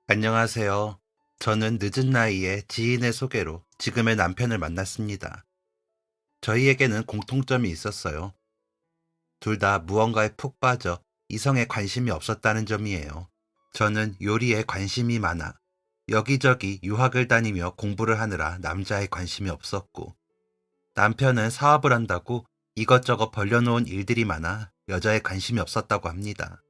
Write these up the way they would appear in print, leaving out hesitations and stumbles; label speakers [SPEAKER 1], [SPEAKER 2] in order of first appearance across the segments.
[SPEAKER 1] 안녕하세요. 저는 늦은 나이에 지인의 소개로 지금의 남편을 만났습니다. 저희에게는 공통점이 있었어요. 둘 다 무언가에 푹 빠져 이성에 관심이 없었다는 점이에요. 저는 요리에 관심이 많아 여기저기 유학을 다니며 공부를 하느라 남자에 관심이 없었고, 남편은 사업을 한다고 이것저것 벌려놓은 일들이 많아 여자에 관심이 없었다고 합니다.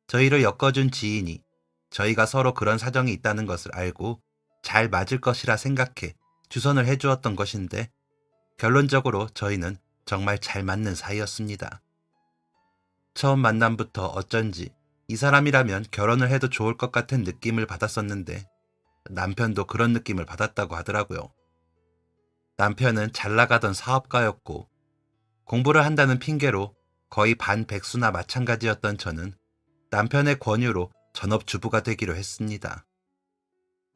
[SPEAKER 1] 저희를 엮어준 지인이 저희가 서로 그런 사정이 있다는 것을 알고 잘 맞을 것이라 생각해 주선을 해주었던 것인데, 결론적으로 저희는 정말 잘 맞는 사이였습니다. 처음 만남부터 어쩐지 이 사람이라면 결혼을 해도 좋을 것 같은 느낌을 받았었는데, 남편도 그런 느낌을 받았다고 하더라고요. 남편은 잘 나가던 사업가였고, 공부를 한다는 핑계로 거의 반백수나 마찬가지였던 저는 남편의 권유로 전업주부가 되기로 했습니다.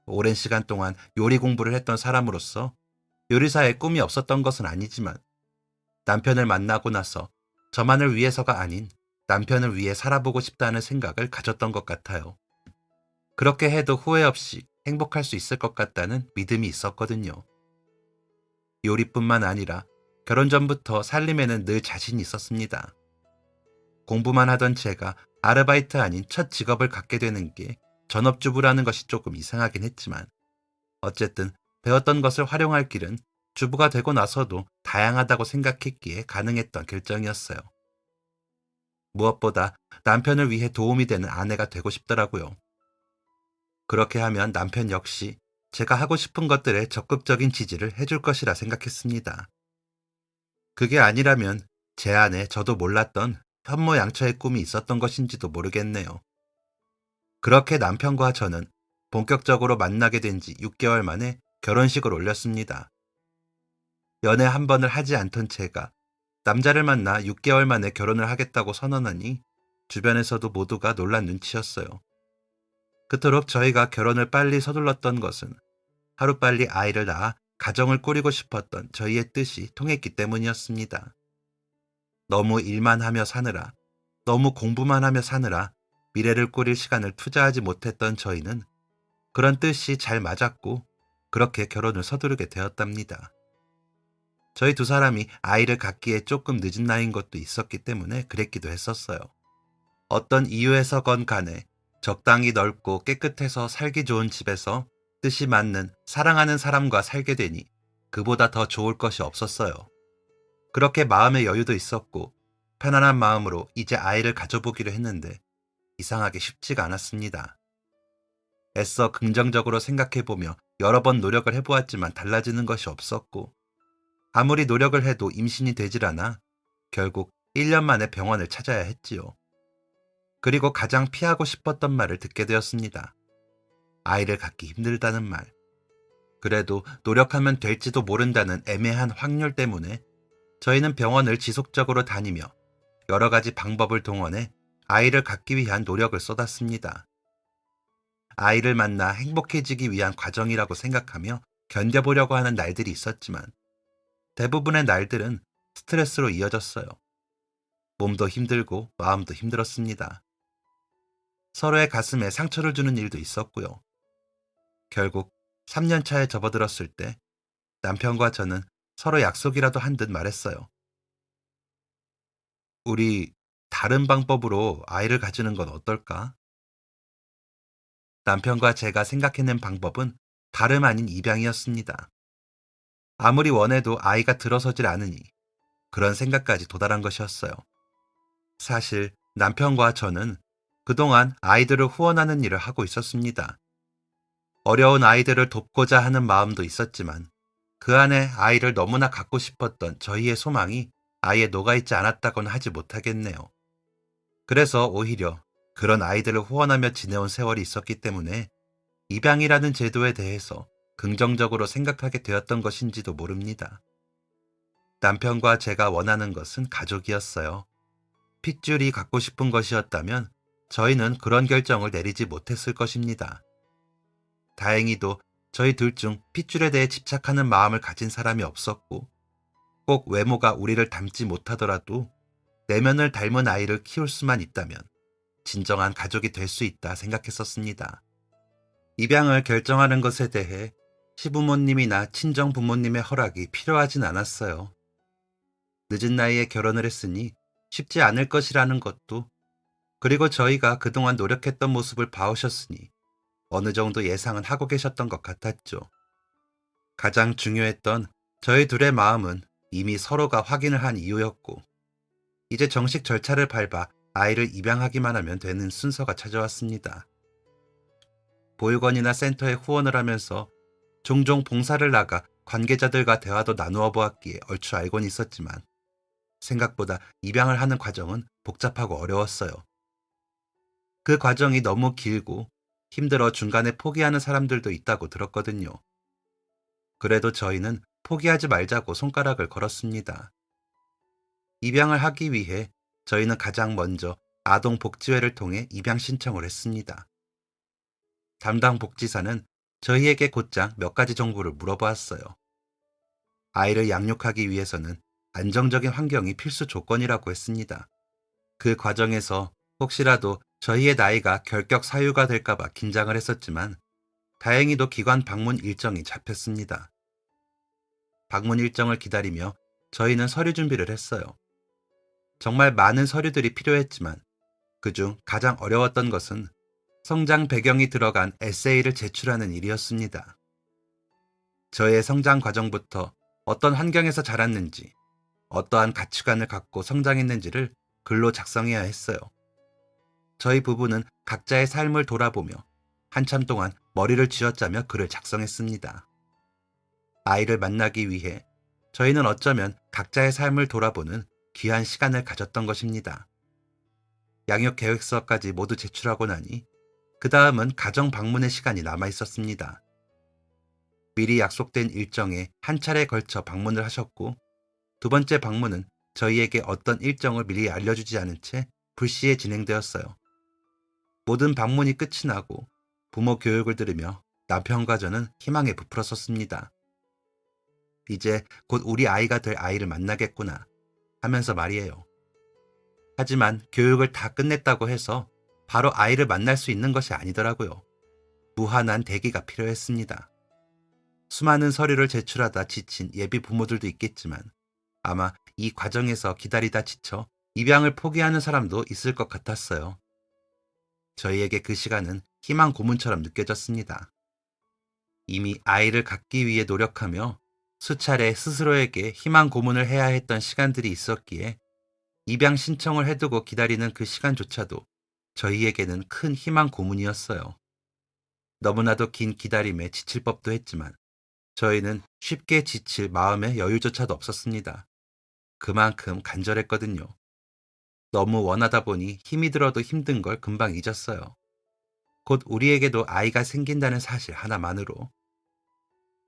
[SPEAKER 1] 오랜 시간 동안 요리 공부를 했던 사람으로서 요리사의 꿈이 없었던 것은 아니지만, 남편을 만나고 나서 저만을 위해서가 아닌 남편을 위해 살아보고 싶다는 생각을 가졌던 것 같아요. 그렇게 해도 후회 없이 행복할 수 있을 것 같다는 믿음이 있었거든요. 요리뿐만 아니라 결혼 전부터 살림에는 늘 자신이 있었습니다. 공부만 하던 제가 아르바이트 아닌 첫 직업을 갖게 되는 게 전업주부라는 것이 조금 이상하긴 했지만, 어쨌든 배웠던 것을 활용할 길은 주부가 되고 나서도 다양하다고 생각했기에 가능했던 결정이었어요. 무엇보다 남편을 위해 도움이 되는 아내가 되고 싶더라고요. 그렇게 하면 남편 역시 제가 하고 싶은 것들에 적극적인 지지를 해줄 것이라 생각했습니다. 그게 아니라면 제 안에 저도 몰랐던 현모양처의 꿈이 있었던 것인지도 모르겠네요. 그렇게 남편과 저는 본격적으로 만나게 된 지 6개월 만에 결혼식을 올렸습니다. 연애 한 번을 하지 않던 제가 남자를 만나 6개월 만에 결혼을 하겠다고 선언하니 주변에서도 모두가 놀란 눈치였어요. 그토록 저희가 결혼을 빨리 서둘렀던 것은 하루빨리 아이를 낳아 가정을 꾸리고 싶었던 저희의 뜻이 통했기 때문이었습니다. 너무 일만 하며 사느라, 너무 공부만 하며 사느라 미래를 꾸릴 시간을 투자하지 못했던 저희는 그런 뜻이 잘 맞았고, 그렇게 결혼을 서두르게 되었답니다. 저희 두 사람이 아이를 갖기에 조금 늦은 나이인 것도 있었기 때문에 그랬기도 했었어요. 어떤 이유에서건 간에 적당히 넓고 깨끗해서 살기 좋은 집에서 뜻이 맞는 사랑하는 사람과 살게 되니 그보다 더 좋을 것이 없었어요. 그렇게 마음의 여유도 있었고 편안한 마음으로 이제 아이를 가져보기로 했는데, 이상하게 쉽지가 않았습니다. 애써 긍정적으로 생각해보며 여러 번 노력을 해보았지만 달라지는 것이 없었고, 아무리 노력을 해도 임신이 되질 않아 결국 1년 만에 병원을 찾아야 했지요. 그리고 가장 피하고 싶었던 말을 듣게 되었습니다. 아이를 갖기 힘들다는 말. 그래도 노력하면 될지도 모른다는 애매한 확률 때문에 저희는 병원을 지속적으로 다니며 여러 가지 방법을 동원해 아이를 갖기 위한 노력을 쏟았습니다. 아이를 만나 행복해지기 위한 과정이라고 생각하며 견뎌보려고 하는 날들이 있었지만, 대부분의 날들은 스트레스로 이어졌어요. 몸도 힘들고 마음도 힘들었습니다. 서로의 가슴에 상처를 주는 일도 있었고요. 결국 3년 차에 접어들었을 때 남편과 저는 서로 약속이라도 한 듯 말했어요. 우리 다른 방법으로 아이를 가지는 건 어떨까? 남편과 제가 생각해낸 방법은 다름 아닌 입양이었습니다. 아무리 원해도 아이가 들어서질 않으니 그런 생각까지 도달한 것이었어요. 사실 남편과 저는 그동안 아이들을 후원하는 일을 하고 있었습니다. 어려운 아이들을 돕고자 하는 마음도 있었지만, 그 안에 아이를 너무나 갖고 싶었던 저희의 소망이 아예 녹아있지 않았다고는 하지 못하겠네요. 그래서 오히려 그런 아이들을 후원하며 지내온 세월이 있었기 때문에 입양이라는 제도에 대해서 긍정적으로 생각하게 되었던 것인지도 모릅니다. 남편과 제가 원하는 것은 가족이었어요. 핏줄이 갖고 싶은 것이었다면 저희는 그런 결정을 내리지 못했을 것입니다. 다행히도 저희 둘 중 핏줄에 대해 집착하는 마음을 가진 사람이 없었고, 꼭 외모가 우리를 닮지 못하더라도 내면을 닮은 아이를 키울 수만 있다면 진정한 가족이 될 수 있다 생각했었습니다. 입양을 결정하는 것에 대해 시부모님이나 친정 부모님의 허락이 필요하진 않았어요. 늦은 나이에 결혼을 했으니 쉽지 않을 것이라는 것도, 그리고 저희가 그동안 노력했던 모습을 봐오셨으니 어느 정도 예상은 하고 계셨던 것 같았죠. 가장 중요했던 저희 둘의 마음은 이미 서로가 확인을 한 이유였고, 이제 정식 절차를 밟아 아이를 입양하기만 하면 되는 순서가 찾아왔습니다. 보육원이나 센터에 후원을 하면서 종종 봉사를 나가 관계자들과 대화도 나누어 보았기에 얼추 알고는 있었지만, 생각보다 입양을 하는 과정은 복잡하고 어려웠어요. 그 과정이 너무 길고 힘들어 중간에 포기하는 사람들도 있다고 들었거든요. 그래도 저희는 포기하지 말자고 손가락을 걸었습니다. 입양을 하기 위해 저희는 가장 먼저 아동복지회를 통해 입양 신청을 했습니다. 담당 복지사는 저희에게 곧장 몇 가지 정보를 물어보았어요. 아이를 양육하기 위해서는 안정적인 환경이 필수 조건이라고 했습니다. 그 과정에서 혹시라도 저희의 나이가 결격 사유가 될까봐 긴장을 했었지만, 다행히도 기관 방문 일정이 잡혔습니다. 방문 일정을 기다리며 저희는 서류 준비를 했어요. 정말 많은 서류들이 필요했지만 그중 가장 어려웠던 것은 성장 배경이 들어간 에세이를 제출하는 일이었습니다. 저의 성장 과정부터 어떤 환경에서 자랐는지, 어떠한 가치관을 갖고 성장했는지를 글로 작성해야 했어요. 저희 부부는 각자의 삶을 돌아보며 한참 동안 머리를 쥐어짜며 글을 작성했습니다. 아이를 만나기 위해 저희는 어쩌면 각자의 삶을 돌아보는 귀한 시간을 가졌던 것입니다. 양육 계획서까지 모두 제출하고 나니 그 다음은 가정 방문의 시간이 남아 있었습니다. 미리 약속된 일정에 한 차례에 걸쳐 방문을 하셨고, 두 번째 방문은 저희에게 어떤 일정을 미리 알려주지 않은 채 불시에 진행되었어요. 모든 방문이 끝이 나고 부모 교육을 들으며 남편과 저는 희망에 부풀었었습니다. 이제 곧 우리 아이가 될 아이를 만나겠구나 하면서 말이에요. 하지만 교육을 다 끝냈다고 해서 바로 아이를 만날 수 있는 것이 아니더라고요. 무한한 대기가 필요했습니다. 수많은 서류를 제출하다 지친 예비 부모들도 있겠지만, 아마 이 과정에서 기다리다 지쳐 입양을 포기하는 사람도 있을 것 같았어요. 저희에게 그 시간은 희망 고문처럼 느껴졌습니다. 이미 아이를 갖기 위해 노력하며 수차례 스스로에게 희망 고문을 해야 했던 시간들이 있었기에, 입양 신청을 해두고 기다리는 그 시간조차도 저희에게는 큰 희망 고문이었어요. 너무나도 긴 기다림에 지칠 법도 했지만 저희는 쉽게 지칠 마음의 여유조차도 없었습니다. 그만큼 간절했거든요. 너무 원하다 보니 힘이 들어도 힘든 걸 금방 잊었어요. 곧 우리에게도 아이가 생긴다는 사실 하나만으로.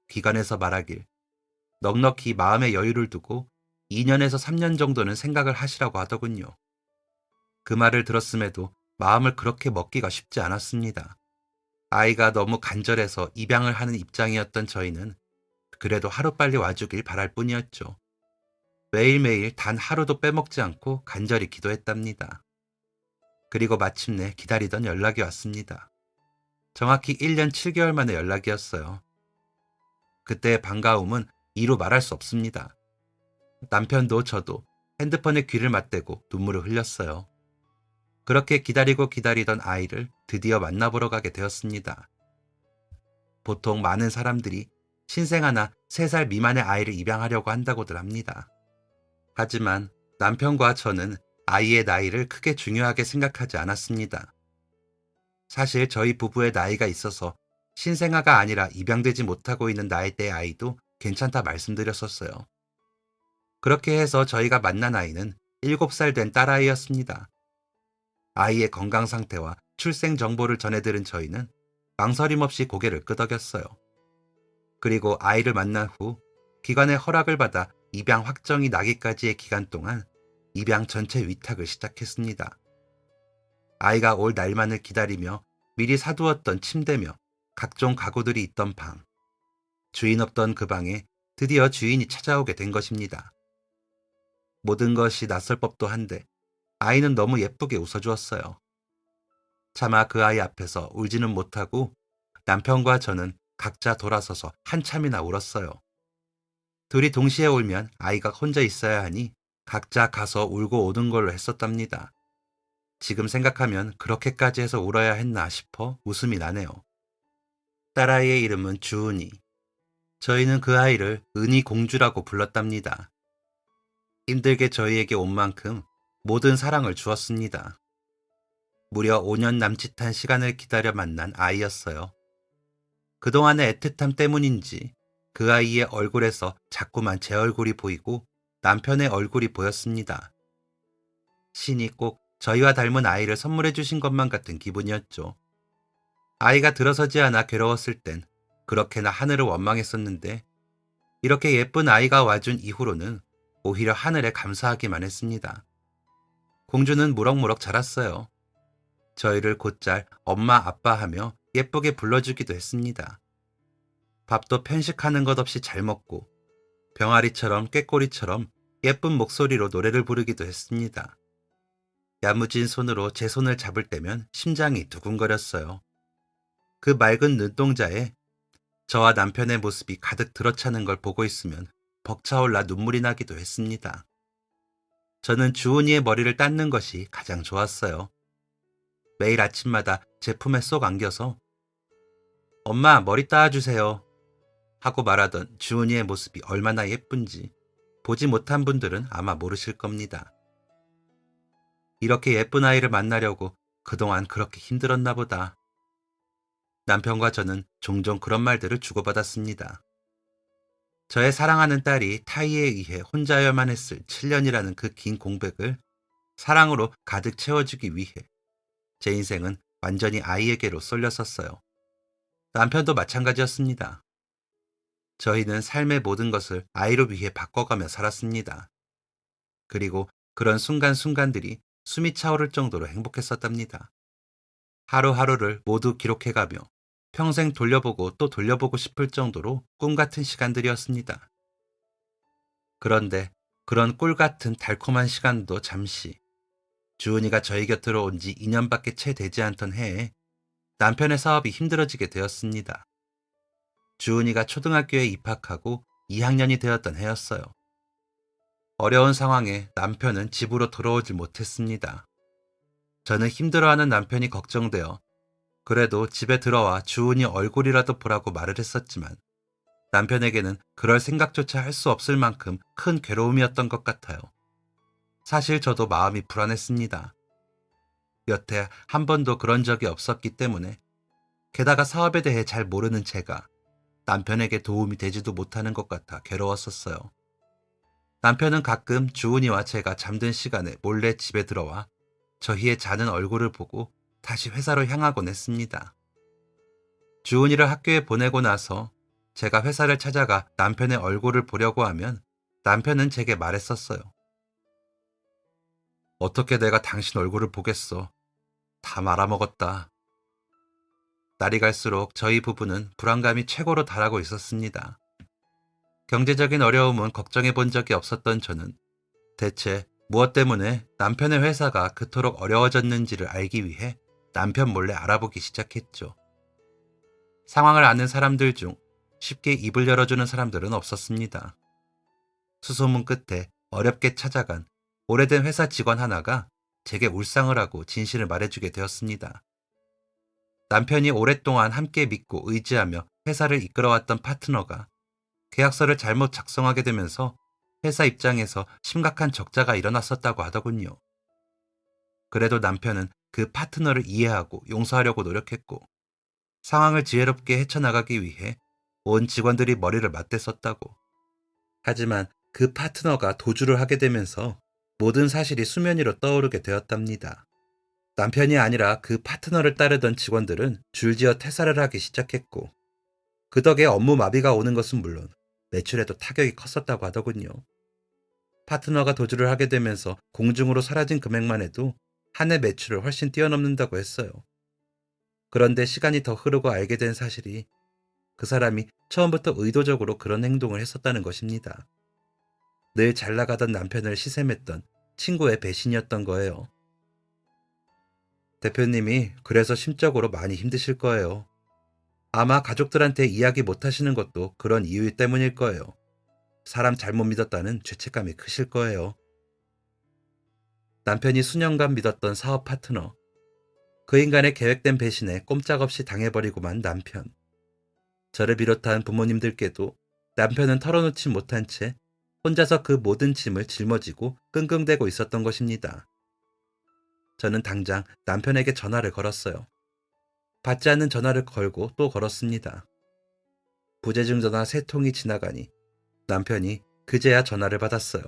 [SPEAKER 1] 기관에서 말하길 넉넉히 마음의 여유를 두고 2년에서 3년 정도는 생각을 하시라고 하더군요. 그 말을 들었음에도 마음을 그렇게 먹기가 쉽지 않았습니다. 아이가 너무 간절해서 입양을 하는 입장이었던 저희는 그래도 하루빨리 와주길 바랄 뿐이었죠. 매일매일 단 하루도 빼먹지 않고 간절히 기도했답니다. 그리고 마침내 기다리던 연락이 왔습니다. 정확히 1년 7개월 만의 연락이었어요. 그때의 반가움은 이루 말할 수 없습니다. 남편도 저도 핸드폰에 귀를 맞대고 눈물을 흘렸어요. 그렇게 기다리고 기다리던 아이를 드디어 만나보러 가게 되었습니다. 보통 많은 사람들이 신생아나 3살 미만의 아이를 입양하려고 한다고들 합니다. 하지만 남편과 저는 아이의 나이를 크게 중요하게 생각하지 않았습니다. 사실 저희 부부의 나이가 있어서 신생아가 아니라 입양되지 못하고 있는 나이대의 아이도 괜찮다 말씀드렸었어요. 그렇게 해서 저희가 만난 아이는 7살 된 딸아이였습니다. 아이의 건강 상태와 출생 정보를 전해들은 저희는 망설임 없이 고개를 끄덕였어요. 그리고 아이를 만난 후 기관의 허락을 받아 입양 확정이 나기까지의 기간 동안 입양 전체 위탁을 시작했습니다. 아이가 올 날만을 기다리며 미리 사두었던 침대며 각종 가구들이 있던 방, 주인 없던 그 방에 드디어 주인이 찾아오게 된 것입니다. 모든 것이 낯설 법도 한데 아이는 너무 예쁘게 웃어주었어요. 차마 그 아이 앞에서 울지는 못하고 남편과 저는 각자 돌아서서 한참이나 울었어요. 둘이 동시에 울면 아이가 혼자 있어야 하니 각자 가서 울고 오는 걸로 했었답니다. 지금 생각하면 그렇게까지 해서 울어야 했나 싶어 웃음이 나네요. 딸아이의 이름은 주은이. 저희는 그 아이를 은희 공주라고 불렀답니다. 힘들게 저희에게 온 만큼 모든 사랑을 주었습니다. 무려 5년 남짓한 시간을 기다려 만난 아이였어요. 그동안의 애틋함 때문인지 그 아이의 얼굴에서 자꾸만 제 얼굴이 보이고 남편의 얼굴이 보였습니다. 신이 꼭 저희와 닮은 아이를 선물해 주신 것만 같은 기분이었죠. 아이가 들어서지 않아 괴로웠을 땐 그렇게나 하늘을 원망했었는데 이렇게 예쁜 아이가 와준 이후로는 오히려 하늘에 감사하기만 했습니다. 공주는 무럭무럭 자랐어요. 저희를 곧잘 엄마 아빠 하며 예쁘게 불러주기도 했습니다. 밥도 편식하는 것 없이 잘 먹고 병아리처럼 꾀꼬리처럼 예쁜 목소리로 노래를 부르기도 했습니다. 야무진 손으로 제 손을 잡을 때면 심장이 두근거렸어요. 그 맑은 눈동자에 저와 남편의 모습이 가득 들어차는 걸 보고 있으면 벅차올라 눈물이 나기도 했습니다. 저는 주은이의 머리를 닦는 것이 가장 좋았어요. 매일 아침마다 제 품에 쏙 안겨서 엄마 머리 따아주세요 하고 말하던 주은이의 모습이 얼마나 예쁜지 보지 못한 분들은 아마 모르실 겁니다. 이렇게 예쁜 아이를 만나려고 그동안 그렇게 힘들었나 보다. 남편과 저는 종종 그런 말들을 주고받았습니다. 저의 사랑하는 딸이 타이에 의해 혼자여야만 했을 7년이라는 그 긴 공백을 사랑으로 가득 채워주기 위해 제 인생은 완전히 아이에게로 쏠렸었어요. 남편도 마찬가지였습니다. 저희는 삶의 모든 것을 아이로 위해 바꿔가며 살았습니다. 그리고 그런 순간순간들이 숨이 차오를 정도로 행복했었답니다. 하루하루를 모두 기록해가며 평생 돌려보고 또 돌려보고 싶을 정도로 꿈같은 시간들이었습니다. 그런데 그런 꿀같은 달콤한 시간도 잠시 주은이가 저희 곁으로 온 지 2년밖에 채 되지 않던 해에 남편의 사업이 힘들어지게 되었습니다. 주은이가 초등학교에 입학하고 2학년이 되었던 해였어요. 어려운 상황에 남편은 집으로 돌아오질 못했습니다. 저는 힘들어하는 남편이 걱정되어 그래도 집에 들어와 주은이 얼굴이라도 보라고 말을 했었지만 남편에게는 그럴 생각조차 할 수 없을 만큼 큰 괴로움이었던 것 같아요. 사실 저도 마음이 불안했습니다. 여태 한 번도 그런 적이 없었기 때문에 게다가 사업에 대해 잘 모르는 제가 남편에게 도움이 되지도 못하는 것 같아 괴로웠었어요. 남편은 가끔 주은이와 제가 잠든 시간에 몰래 집에 들어와 저희의 자는 얼굴을 보고 다시 회사로 향하곤 했습니다. 주은이를 학교에 보내고 나서 제가 회사를 찾아가 남편의 얼굴을 보려고 하면 남편은 제게 말했었어요. 어떻게 내가 당신 얼굴을 보겠어. 다 말아먹었다. 날이 갈수록 저희 부부는 불안감이 최고로 달하고 있었습니다. 경제적인 어려움은 걱정해 본 적이 없었던 저는 대체 무엇 때문에 남편의 회사가 그토록 어려워졌는지를 알기 위해 남편 몰래 알아보기 시작했죠. 상황을 아는 사람들 중 쉽게 입을 열어주는 사람들은 없었습니다. 수소문 끝에 어렵게 찾아간 오래된 회사 직원 하나가 제게 울상을 하고 진실을 말해주게 되었습니다. 남편이 오랫동안 함께 믿고 의지하며 회사를 이끌어왔던 파트너가 계약서를 잘못 작성하게 되면서 회사 입장에서 심각한 적자가 일어났었다고 하더군요. 그래도 남편은 그 파트너를 이해하고 용서하려고 노력했고 상황을 지혜롭게 헤쳐나가기 위해 온 직원들이 머리를 맞댔었다고. 하지만 그 파트너가 도주를 하게 되면서 모든 사실이 수면 위로 떠오르게 되었답니다. 남편이 아니라 그 파트너를 따르던 직원들은 줄지어 퇴사를 하기 시작했고 그 덕에 업무 마비가 오는 것은 물론 매출에도 타격이 컸었다고 하더군요. 파트너가 도주를 하게 되면서 공중으로 사라진 금액만 해도 한 해 매출을 훨씬 뛰어넘는다고 했어요. 그런데 시간이 더 흐르고 알게 된 사실이 그 사람이 처음부터 의도적으로 그런 행동을 했었다는 것입니다. 늘 잘 나가던 남편을 시샘했던 친구의 배신이었던 거예요. 대표님이 그래서 심적으로 많이 힘드실 거예요. 아마 가족들한테 이야기 못 하시는 것도 그런 이유 때문일 거예요. 사람 잘못 믿었다는 죄책감이 크실 거예요. 남편이 수년간 믿었던 사업 파트너. 그 인간의 계획된 배신에 꼼짝없이 당해버리고 만 남편. 저를 비롯한 부모님들께도 남편은 털어놓지 못한 채 혼자서 그 모든 짐을 짊어지고 끙끙대고 있었던 것입니다. 저는 당장 남편에게 전화를 걸었어요. 받지 않는 전화를 걸고 또 걸었습니다. 부재중 전화 3통이 지나가니 남편이 그제야 전화를 받았어요.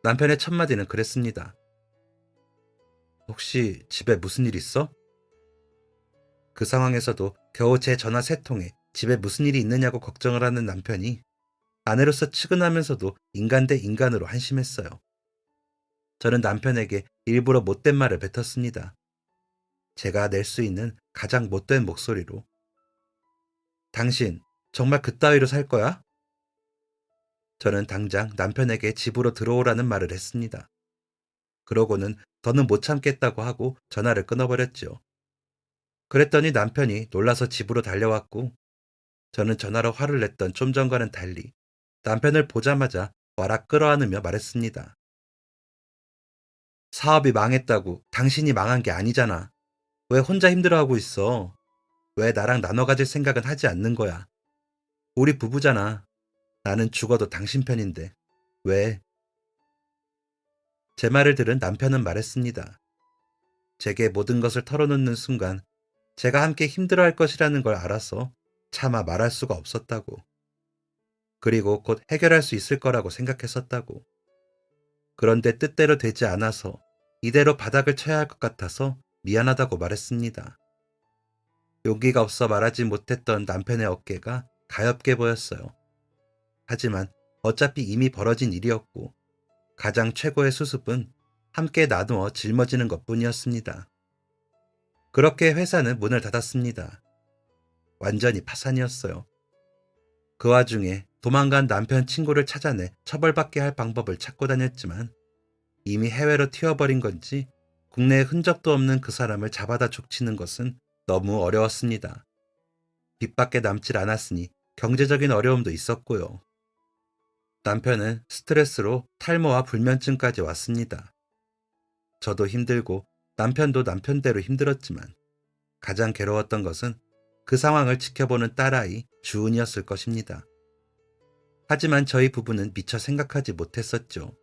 [SPEAKER 1] 남편의 첫 마디는 그랬습니다. 혹시 집에 무슨 일 있어? 그 상황에서도 겨우 제 전화 3통에 집에 무슨 일이 있느냐고 걱정을 하는 남편이 아내로서 측은하면서도 인간 대 인간으로 한심했어요. 저는 남편에게 일부러 못된 말을 뱉었습니다. 제가 낼 수 있는 가장 못된 목소리로. 당신 정말 그따위로 살 거야? 저는 당장 남편에게 집으로 들어오라는 말을 했습니다. 그러고는 더는 못 참겠다고 하고 전화를 끊어버렸죠. 그랬더니 남편이 놀라서 집으로 달려왔고 저는 전화로 화를 냈던 좀 전과는 달리 남편을 보자마자 와락 끌어안으며 말했습니다. 사업이 망했다고 당신이 망한 게 아니잖아. 왜 혼자 힘들어하고 있어? 왜 나랑 나눠 가질 생각은 하지 않는 거야? 우리 부부잖아. 나는 죽어도 당신 편인데. 왜? 제 말을 들은 남편은 말했습니다. 제게 모든 것을 털어놓는 순간 제가 함께 힘들어할 것이라는 걸 알아서 차마 말할 수가 없었다고. 그리고 곧 해결할 수 있을 거라고 생각했었다고. 그런데 뜻대로 되지 않아서 이대로 바닥을 쳐야 할 것 같아서 미안하다고 말했습니다. 용기가 없어 말하지 못했던 남편의 어깨가 가엾게 보였어요. 하지만 어차피 이미 벌어진 일이었고 가장 최고의 수습은 함께 나누어 짊어지는 것뿐이었습니다. 그렇게 회사는 문을 닫았습니다. 완전히 파산이었어요. 그 와중에 도망간 남편 친구를 찾아내 처벌받게 할 방법을 찾고 다녔지만 이미 해외로 튀어버린 건지 국내에 흔적도 없는 그 사람을 잡아다 족치는 것은 너무 어려웠습니다. 빚밖에 남질 않았으니 경제적인 어려움도 있었고요. 남편은 스트레스로 탈모와 불면증까지 왔습니다. 저도 힘들고 남편도 남편대로 힘들었지만 가장 괴로웠던 것은 그 상황을 지켜보는 딸아이 주은이었을 것입니다. 하지만 저희 부부는 미처 생각하지 못했었죠.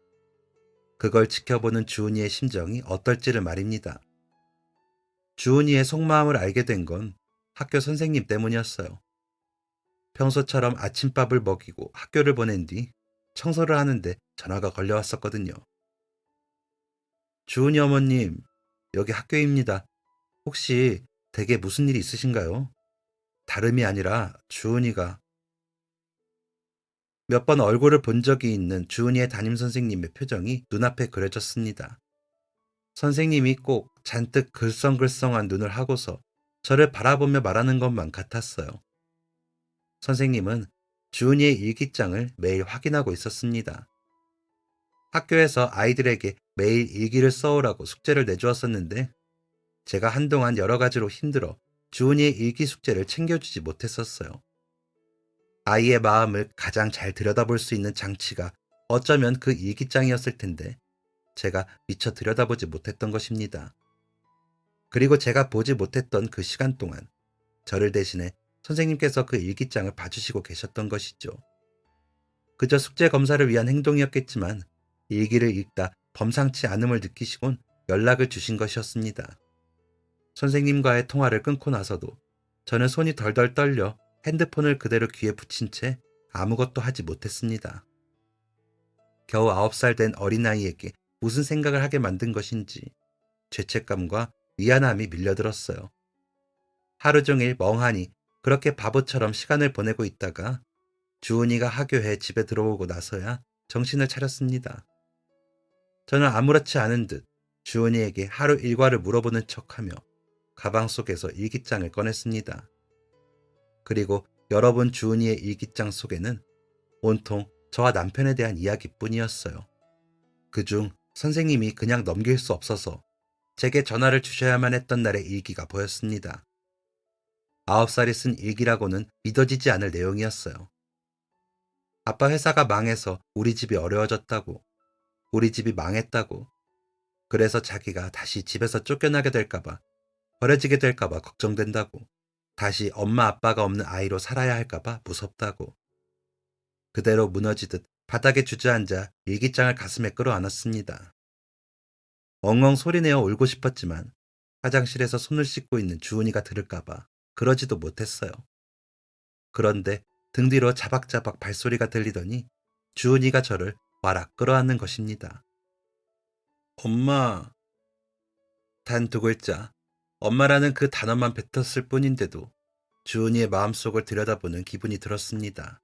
[SPEAKER 1] 그걸 지켜보는 주은이의 심정이 어떨지를 말입니다. 주은이의 속마음을 알게 된 건 학교 선생님 때문이었어요. 평소처럼 아침밥을 먹이고 학교를 보낸 뒤 청소를 하는데 전화가 걸려왔었거든요. 주은이 어머님, 여기 학교입니다. 혹시 댁에 무슨 일이 있으신가요? 다름이 아니라 주은이가 몇 번 얼굴을 본 적이 있는 주은이의 담임선생님의 표정이 눈앞에 그려졌습니다. 선생님이 꼭 잔뜩 글썽글썽한 눈을 하고서 저를 바라보며 말하는 것만 같았어요. 선생님은 주은이의 일기장을 매일 확인하고 있었습니다. 학교에서 아이들에게 매일 일기를 써오라고 숙제를 내주었었는데 제가 한동안 여러 가지로 힘들어 주은이의 일기 숙제를 챙겨주지 못했었어요. 아이의 마음을 가장 잘 들여다볼 수 있는 장치가 어쩌면 그 일기장이었을 텐데 제가 미처 들여다보지 못했던 것입니다. 그리고 제가 보지 못했던 그 시간 동안 저를 대신해 선생님께서 그 일기장을 봐주시고 계셨던 것이죠. 그저 숙제 검사를 위한 행동이었겠지만 일기를 읽다 범상치 않음을 느끼시곤 연락을 주신 것이었습니다. 선생님과의 통화를 끊고 나서도 저는 손이 덜덜 떨려 핸드폰을 그대로 귀에 붙인 채 아무것도 하지 못했습니다. 겨우 9살 된 어린아이에게 무슨 생각을 하게 만든 것인지 죄책감과 미안함이 밀려들었어요. 하루 종일 멍하니 그렇게 바보처럼 시간을 보내고 있다가 주은이가 하교해 집에 들어오고 나서야 정신을 차렸습니다. 저는 아무렇지 않은 듯 주은이에게 하루 일과를 물어보는 척하며 가방 속에서 일기장을 꺼냈습니다. 그리고 열어본 주은이의 일기장 속에는 온통 저와 남편에 대한 이야기뿐이었어요. 그중 선생님이 그냥 넘길 수 없어서 제게 전화를 주셔야만 했던 날의 일기가 보였습니다. 9살이 쓴 일기라고는 믿어지지 않을 내용이었어요. 아빠 회사가 망해서 우리 집이 어려워졌다고, 우리 집이 망했다고, 그래서 자기가 다시 집에서 쫓겨나게 될까봐, 버려지게 될까봐 걱정된다고, 다시 엄마 아빠가 없는 아이로 살아야 할까봐 무섭다고. 그대로 무너지듯 바닥에 주저앉아 일기장을 가슴에 끌어안았습니다. 엉엉 소리내어 울고 싶었지만 화장실에서 손을 씻고 있는 주은이가 들을까봐 그러지도 못했어요. 그런데 등 뒤로 자박자박 발소리가 들리더니 주은이가 저를 와락 끌어안는 것입니다. 엄마. 단 두 글자, 엄마라는 그 단어만 뱉었을 뿐인데도 주은이의 마음속을 들여다보는 기분이 들었습니다.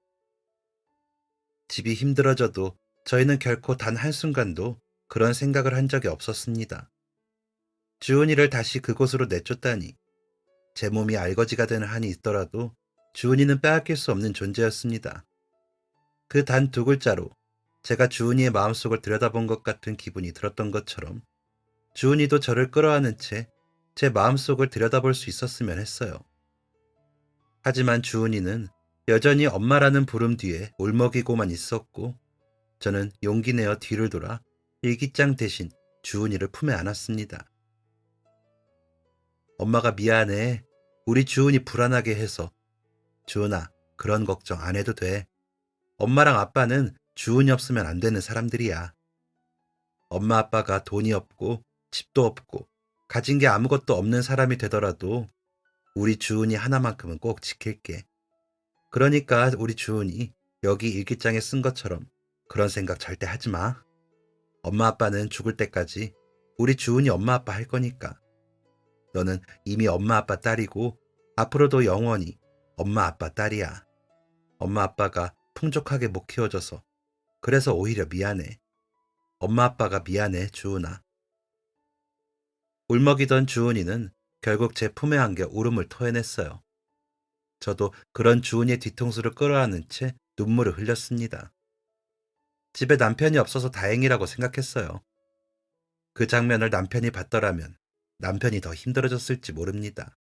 [SPEAKER 1] 집이 힘들어져도 저희는 결코 단 한순간도 그런 생각을 한 적이 없었습니다. 주은이를 다시 그곳으로 내쫓다니, 제 몸이 알거지가 되는 한이 있더라도 주은이는 빼앗길 수 없는 존재였습니다. 그 단 두 글자로 제가 주은이의 마음속을 들여다본 것 같은 기분이 들었던 것처럼 주은이도 저를 끌어안은 채 제 마음속을 들여다볼 수 있었으면 했어요. 하지만 주은이는 여전히 엄마라는 부름 뒤에 울먹이고만 있었고, 저는 용기 내어 뒤를 돌아 일기장 대신 주은이를 품에 안았습니다. 엄마가 미안해. 우리 주은이 불안하게 해서. 주은아, 그런 걱정 안 해도 돼. 엄마랑 아빠는 주은이 없으면 안 되는 사람들이야. 엄마 아빠가 돈이 없고 집도 없고 가진 게 아무것도 없는 사람이 되더라도 우리 주은이 하나만큼은 꼭 지킬게. 그러니까 우리 주은이 여기 일기장에 쓴 것처럼 그런 생각 절대 하지 마. 엄마 아빠는 죽을 때까지 우리 주은이 엄마 아빠 할 거니까. 너는 이미 엄마 아빠 딸이고 앞으로도 영원히 엄마 아빠 딸이야. 엄마 아빠가 풍족하게 못 키워줘서 그래서 오히려 미안해. 엄마 아빠가 미안해, 주은아. 울먹이던 주은이는 결국 제 품에 안겨 울음을 토해냈어요. 저도 그런 주은이의 뒤통수를 끌어안은 채 눈물을 흘렸습니다. 집에 남편이 없어서 다행이라고 생각했어요. 그 장면을 남편이 봤더라면 남편이 더 힘들어졌을지 모릅니다.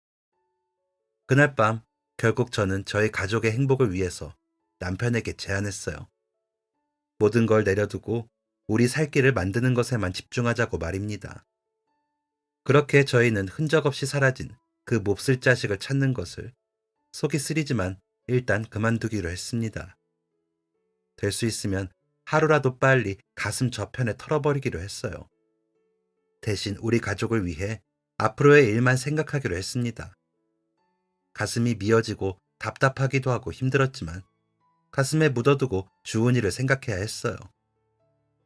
[SPEAKER 1] 그날 밤 결국 저는 저희 가족의 행복을 위해서 남편에게 제안했어요. 모든 걸 내려두고 우리 살 길을 만드는 것에만 집중하자고 말입니다. 그렇게 저희는 흔적 없이 사라진 그 몹쓸 자식을 찾는 것을 속이 쓰리지만 일단 그만두기로 했습니다. 될 수 있으면 하루라도 빨리 가슴 저편에 털어버리기로 했어요. 대신 우리 가족을 위해 앞으로의 일만 생각하기로 했습니다. 가슴이 미어지고 답답하기도 하고 힘들었지만 가슴에 묻어두고 주은이를 생각해야 했어요.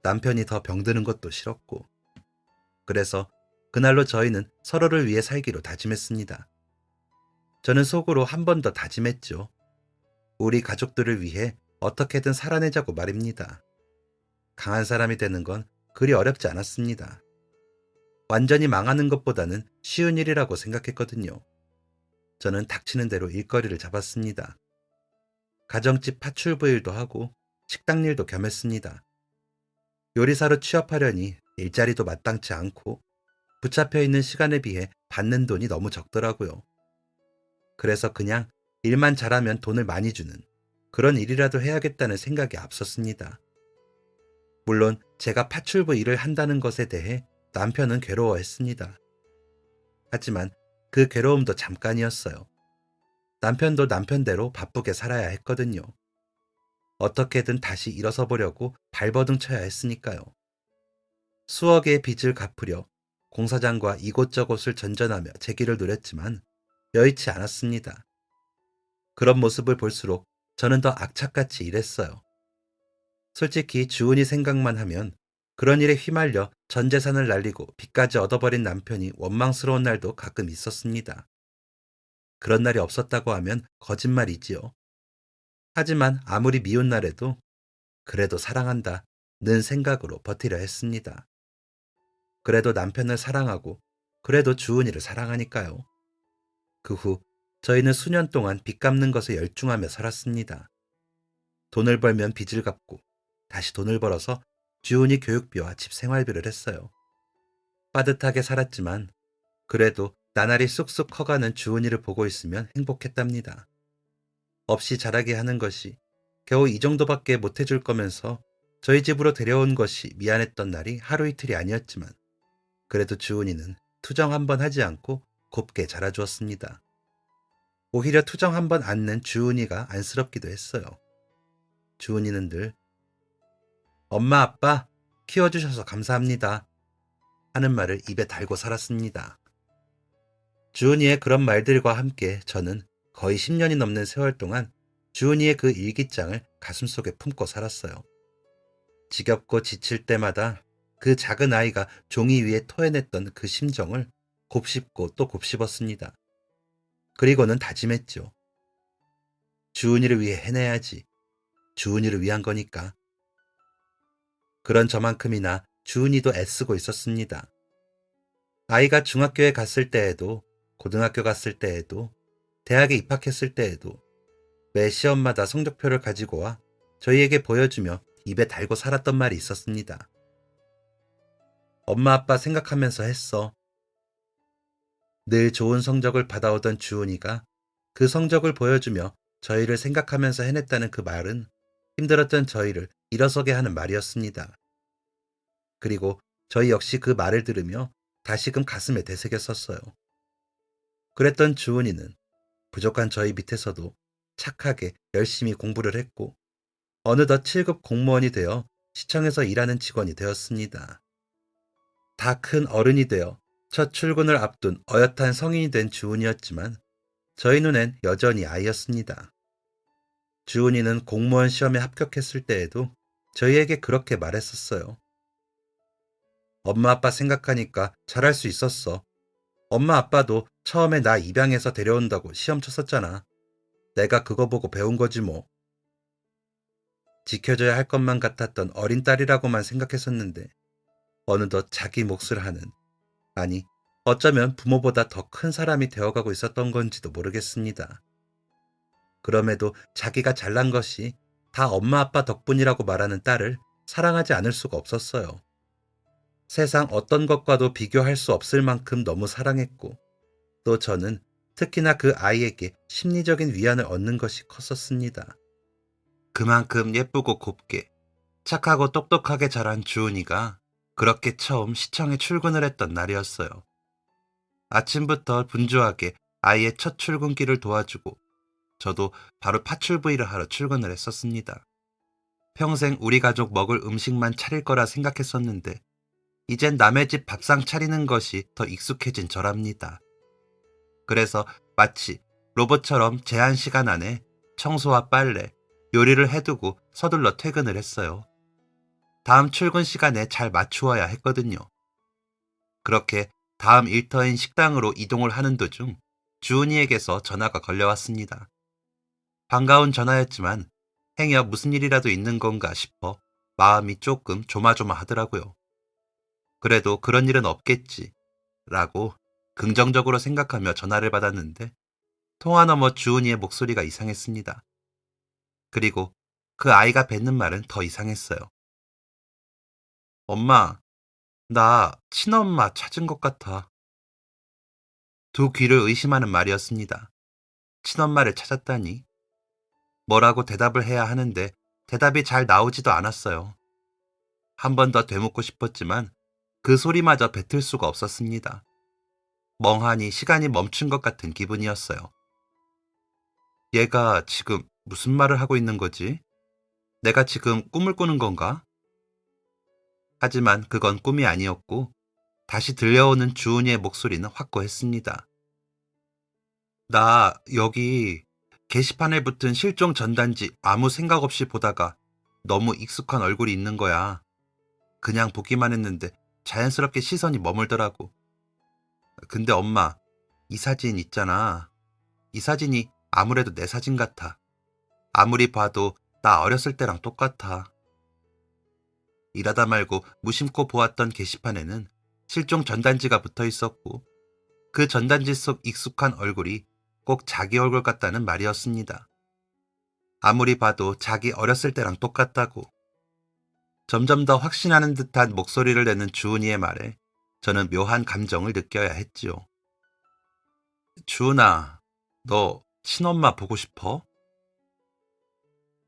[SPEAKER 1] 남편이 더 병드는 것도 싫었고. 그래서 그날로 저희는 서로를 위해 살기로 다짐했습니다. 저는 속으로 한 번 더 다짐했죠. 우리 가족들을 위해 어떻게든 살아내자고 말입니다. 강한 사람이 되는 건 그리 어렵지 않았습니다. 완전히 망하는 것보다는 쉬운 일이라고 생각했거든요. 저는 닥치는 대로 일거리를 잡았습니다. 가정집 파출부 일도 하고 식당 일도 겸했습니다. 요리사로 취업하려니 일자리도 마땅치 않고 붙잡혀 있는 시간에 비해 받는 돈이 너무 적더라고요. 그래서 그냥 일만 잘하면 돈을 많이 주는 그런 일이라도 해야겠다는 생각이 앞섰습니다. 물론 제가 파출부 일을 한다는 것에 대해 남편은 괴로워했습니다. 하지만 그 괴로움도 잠깐이었어요. 남편도 남편대로 바쁘게 살아야 했거든요. 어떻게든 다시 일어서 보려고 발버둥 쳐야 했으니까요. 수억의 빚을 갚으려 공사장과 이곳저곳을 전전하며 제 길을 노렸지만 여의치 않았습니다. 그런 모습을 볼수록 저는 더 악착같이 일했어요. 솔직히 주은이 생각만 하면 그런 일에 휘말려 전 재산을 날리고 빚까지 얻어버린 남편이 원망스러운 날도 가끔 있었습니다. 그런 날이 없었다고 하면 거짓말이지요. 하지만 아무리 미운 날에도 그래도 사랑한다 는 생각으로 버티려 했습니다. 그래도 남편을 사랑하고 그래도 주은이를 사랑하니까요. 그 후 저희는 수년 동안 빚 갚는 것에 열중하며 살았습니다. 돈을 벌면 빚을 갚고 다시 돈을 벌어서 주은이 교육비와 집 생활비를 했어요. 빠듯하게 살았지만 그래도 나날이 쑥쑥 커가는 주은이를 보고 있으면 행복했답니다. 없이 자라게 하는 것이 겨우 이 정도밖에 못해줄 거면서 저희 집으로 데려온 것이 미안했던 날이 하루 이틀이 아니었지만 그래도 주은이는 투정 한 번 하지 않고 곱게 자라주었습니다. 오히려 투정 한 번 않는 주은이가 안쓰럽기도 했어요. 주은이는 늘 엄마 아빠 키워주셔서 감사합니다 하는 말을 입에 달고 살았습니다. 주은이의 그런 말들과 함께 저는 거의 10년이 넘는 세월 동안 주은이의 그 일기장을 가슴속에 품고 살았어요. 지겹고 지칠 때마다 그 작은 아이가 종이 위에 토해냈던 그 심정을 곱씹고 또 곱씹었습니다. 그리고는 다짐했죠. 주은이를 위해 해내야지. 주은이를 위한 거니까. 그런 저만큼이나 주은이도 애쓰고 있었습니다. 아이가 중학교에 갔을 때에도, 고등학교 갔을 때에도, 대학에 입학했을 때에도 매 시험마다 성적표를 가지고 와 저희에게 보여주며 입에 달고 살았던 말이 있었습니다. 엄마 아빠 생각하면서 했어. 늘 좋은 성적을 받아오던 주은이가 그 성적을 보여주며 저희를 생각하면서 해냈다는 그 말은 힘들었던 저희를 일어서게 하는 말이었습니다. 그리고 저희 역시 그 말을 들으며 다시금 가슴에 되새겼었어요. 그랬던 주은이는 부족한 저희 밑에서도 착하게 열심히 공부를 했고 어느덧 7급 공무원이 되어 시청에서 일하는 직원이 되었습니다. 다 큰 어른이 되어 첫 출근을 앞둔 어엿한 성인이 된 주은이였지만 저희 눈엔 여전히 아이였습니다. 주은이는 공무원 시험에 합격했을 때에도 저희에게 그렇게 말했었어요. 엄마 아빠 생각하니까 잘할 수 있었어. 엄마 아빠도 처음에 나 입양해서 데려온다고 시험 쳤었잖아. 내가 그거 보고 배운 거지 뭐. 지켜줘야 할 것만 같았던 어린 딸이라고만 생각했었는데 어느덧 자기 몫을 하는, 아니 어쩌면 부모보다 더 큰 사람이 되어가고 있었던 건지도 모르겠습니다. 그럼에도 자기가 잘난 것이 다 엄마 아빠 덕분이라고 말하는 딸을 사랑하지 않을 수가 없었어요. 세상 어떤 것과도 비교할 수 없을 만큼 너무 사랑했고 또 저는 특히나 그 아이에게 심리적인 위안을 얻는 것이 컸었습니다. 그만큼 예쁘고 곱게 착하고 똑똑하게 자란 주은이가 그렇게 처음 시청에 출근을 했던 날이었어요. 아침부터 분주하게 아이의 첫 출근길을 도와주고 저도 바로 파출부일을 하러 출근을 했었습니다. 평생 우리 가족 먹을 음식만 차릴 거라 생각했었는데 이젠 남의 집 밥상 차리는 것이 더 익숙해진 저랍니다. 그래서 마치 로봇처럼 제한 시간 안에 청소와 빨래, 요리를 해두고 서둘러 퇴근을 했어요. 다음 출근 시간에 잘 맞추어야 했거든요. 그렇게 다음 일터인 식당으로 이동을 하는 도중 주은이에게서 전화가 걸려왔습니다. 반가운 전화였지만 행여 무슨 일이라도 있는 건가 싶어 마음이 조금 조마조마하더라고요. 그래도 그런 일은 없겠지 라고 긍정적으로 생각하며 전화를 받았는데 통화 너머 주은이의 목소리가 이상했습니다. 그리고 그 아이가 뱉는 말은 더 이상했어요. 엄마, 나 친엄마 찾은 것 같아. 두 귀를 의심하는 말이었습니다. 친엄마를 찾았다니. 뭐라고 대답을 해야 하는데 대답이 잘 나오지도 않았어요. 한 번 더 되묻고 싶었지만 그 소리마저 뱉을 수가 없었습니다. 멍하니 시간이 멈춘 것 같은 기분이었어요. 얘가 지금 무슨 말을 하고 있는 거지? 내가 지금 꿈을 꾸는 건가? 하지만 그건 꿈이 아니었고 다시 들려오는 주은이의 목소리는 확고했습니다. 나 여기 게시판에 붙은 실종 전단지 아무 생각 없이 보다가 너무 익숙한 얼굴이 있는 거야. 그냥 보기만 했는데 자연스럽게 시선이 머물더라고. 근데 엄마, 이 사진 있잖아. 이 사진이 아무래도 내 사진 같아. 아무리 봐도 나 어렸을 때랑 똑같아. 일하다 말고 무심코 보았던 게시판에는 실종 전단지가 붙어 있었고 그 전단지 속 익숙한 얼굴이 꼭 자기 얼굴 같다는 말이었습니다. 아무리 봐도 자기 어렸을 때랑 똑같다고. 점점 더 확신하는 듯한 목소리를 내는 주은이의 말에 저는 묘한 감정을 느껴야 했지요. 주은아, 너 친엄마 보고 싶어?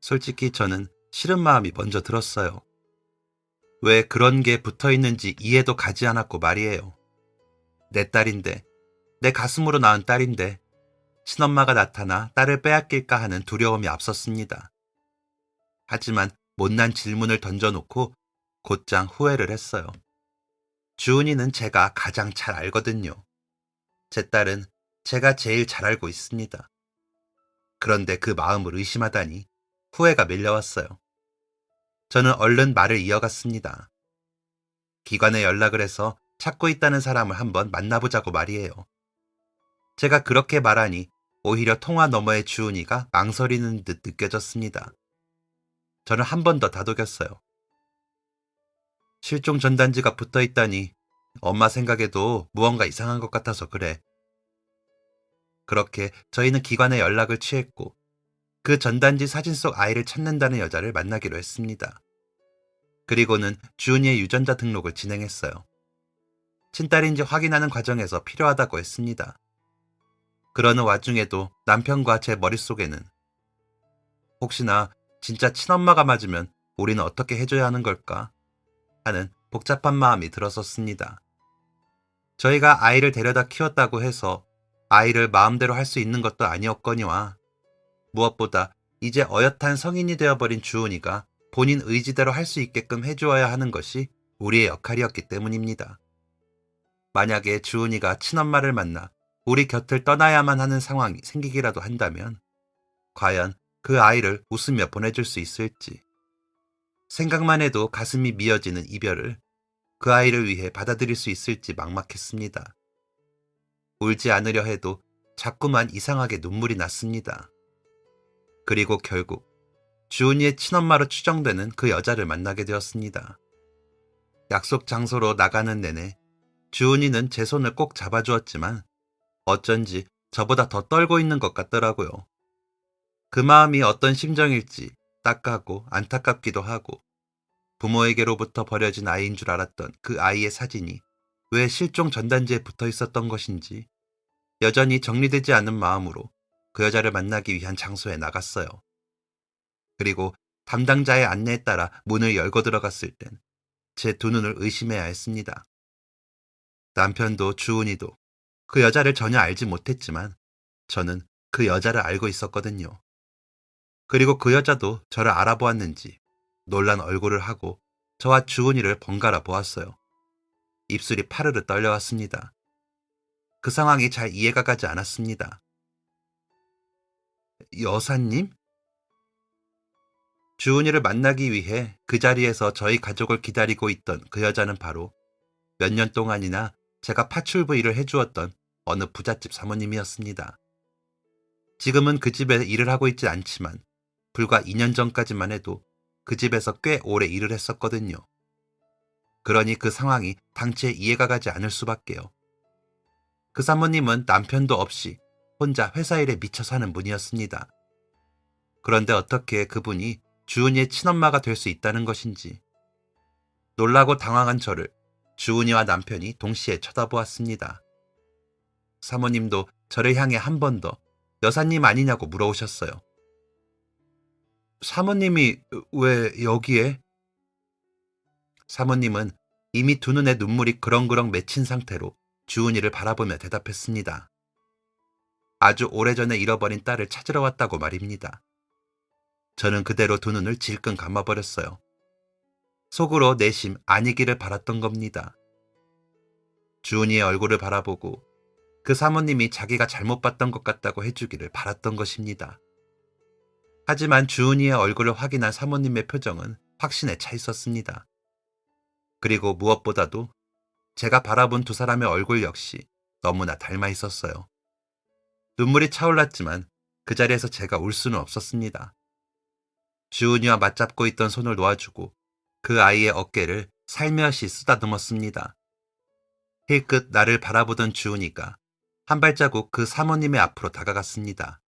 [SPEAKER 1] 솔직히 저는 싫은 마음이 먼저 들었어요. 왜 그런 게 붙어 있는지 이해도 가지 않았고 말이에요. 내 딸인데, 내 가슴으로 낳은 딸인데, 친엄마가 나타나 딸을 빼앗길까 하는 두려움이 앞섰습니다. 하지만 못난 질문을 던져놓고 곧장 후회를 했어요. 주은이는 제가 가장 잘 알거든요. 제 딸은 제가 제일 잘 알고 있습니다. 그런데 그 마음을 의심하다니 후회가 밀려왔어요. 저는 얼른 말을 이어갔습니다. 기관에 연락을 해서 찾고 있다는 사람을 한번 만나보자고 말이에요. 제가 그렇게 말하니 오히려 통화 너머의 주은이가 망설이는 듯 느껴졌습니다. 저는 한 번 더 다독였어요. 실종 전단지가 붙어 있다니 엄마 생각에도 무언가 이상한 것 같아서 그래. 그렇게 저희는 기관에 연락을 취했고 그 전단지 사진 속 아이를 찾는다는 여자를 만나기로 했습니다. 그리고는 주은이의 유전자 등록을 진행했어요. 친딸인지 확인하는 과정에서 필요하다고 했습니다. 그러는 와중에도 남편과 제 머릿속에는 혹시나 진짜 친엄마가 맞으면 우리는 어떻게 해줘야 하는 걸까 하는 복잡한 마음이 들었었습니다. 저희가 아이를 데려다 키웠다고 해서 아이를 마음대로 할 수 있는 것도 아니었거니와 무엇보다 이제 어엿한 성인이 되어버린 주은이가 본인 의지대로 할 수 있게끔 해주어야 하는 것이 우리의 역할이었기 때문입니다. 만약에 주은이가 친엄마를 만나 우리 곁을 떠나야만 하는 상황이 생기기라도 한다면 과연 그 아이를 웃으며 보내줄 수 있을지 생각만 해도 가슴이 미어지는 이별을 그 아이를 위해 받아들일 수 있을지 막막했습니다. 울지 않으려 해도 자꾸만 이상하게 눈물이 났습니다. 그리고 결국 주은이의 친엄마로 추정되는 그 여자를 만나게 되었습니다. 약속 장소로 나가는 내내 주은이는 제 손을 꼭 잡아주었지만 어쩐지 저보다 더 떨고 있는 것 같더라고요. 그 마음이 어떤 심정일지 딱하고 안타깝기도 하고 부모에게로부터 버려진 아이인 줄 알았던 그 아이의 사진이 왜 실종 전단지에 붙어 있었던 것인지 여전히 정리되지 않은 마음으로 그 여자를 만나기 위한 장소에 나갔어요. 그리고 담당자의 안내에 따라 문을 열고 들어갔을 땐 제 두 눈을 의심해야 했습니다. 남편도 주은이도 그 여자를 전혀 알지 못했지만 저는 그 여자를 알고 있었거든요. 그리고 그 여자도 저를 알아보았는지 놀란 얼굴을 하고 저와 주은이를 번갈아 보았어요. 입술이 파르르 떨려왔습니다. 그 상황이 잘 이해가 가지 않았습니다. 여사님? 주은이를 만나기 위해 그 자리에서 저희 가족을 기다리고 있던 그 여자는 바로 몇 년 동안이나 제가 파출부 일을 해주었던 어느 부잣집 사모님이었습니다. 지금은 그 집에 일을 하고 있지 않지만 불과 2년 전까지만 해도 그 집에서 꽤 오래 일을 했었거든요. 그러니 그 상황이 당최 이해가 가지 않을 수밖에요. 그 사모님은 남편도 없이 혼자 회사 일에 미쳐 사는 분이었습니다. 그런데 어떻게 그분이 주은이의 친엄마가 될 수 있다는 것인지 놀라고 당황한 저를 주은이와 남편이 동시에 쳐다보았습니다. 사모님도 저를 향해 한 번 더 여사님 아니냐고 물어오셨어요. 사모님이 왜 여기에? 사모님은 이미 두 눈에 눈물이 그렁그렁 맺힌 상태로 주은이를 바라보며 대답했습니다. 아주 오래전에 잃어버린 딸을 찾으러 왔다고 말입니다. 저는 그대로 두 눈을 질끈 감아버렸어요. 속으로 내심 아니기를 바랐던 겁니다. 주은이의 얼굴을 바라보고 그 사모님이 자기가 잘못 봤던 것 같다고 해주기를 바랐던 것입니다. 하지만 주은이의 얼굴을 확인한 사모님의 표정은 확신에 차 있었습니다. 그리고 무엇보다도 제가 바라본 두 사람의 얼굴 역시 너무나 닮아 있었어요. 눈물이 차올랐지만 그 자리에서 제가 울 수는 없었습니다. 주은이와 맞잡고 있던 손을 놓아주고 그 아이의 어깨를 살며시 쓰다듬었습니다. 힐끗 나를 바라보던 주은이가 한 발자국 그 사모님의 앞으로 다가갔습니다.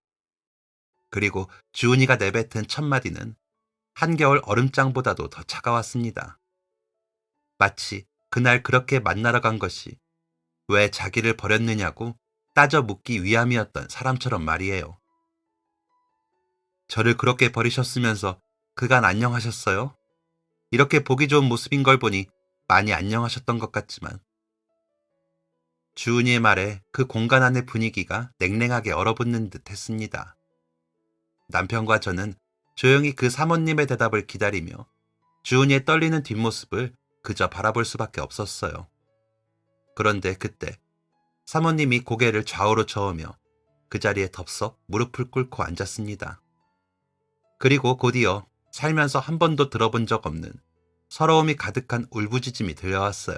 [SPEAKER 1] 그리고 주은이가 내뱉은 첫 마디는 한겨울 얼음장보다도 더 차가웠습니다. 마치 그날 그렇게 만나러 간 것이 왜 자기를 버렸느냐고 따져 묻기 위함이었던 사람처럼 말이에요. 저를 그렇게 버리셨으면서 그간 안녕하셨어요? 이렇게 보기 좋은 모습인 걸 보니 많이 안녕하셨던 것 같지만 주은이의 말에 그 공간 안의 분위기가 냉랭하게 얼어붙는 듯 했습니다. 남편과 저는 조용히 그 사모님의 대답을 기다리며 주은이의 떨리는 뒷모습을 그저 바라볼 수밖에 없었어요. 그런데 그때 사모님이 고개를 좌우로 저으며 그 자리에 덥석 무릎을 꿇고 앉았습니다. 그리고 곧이어 살면서 한 번도 들어본 적 없는 서러움이 가득한 울부짖음이 들려왔어요.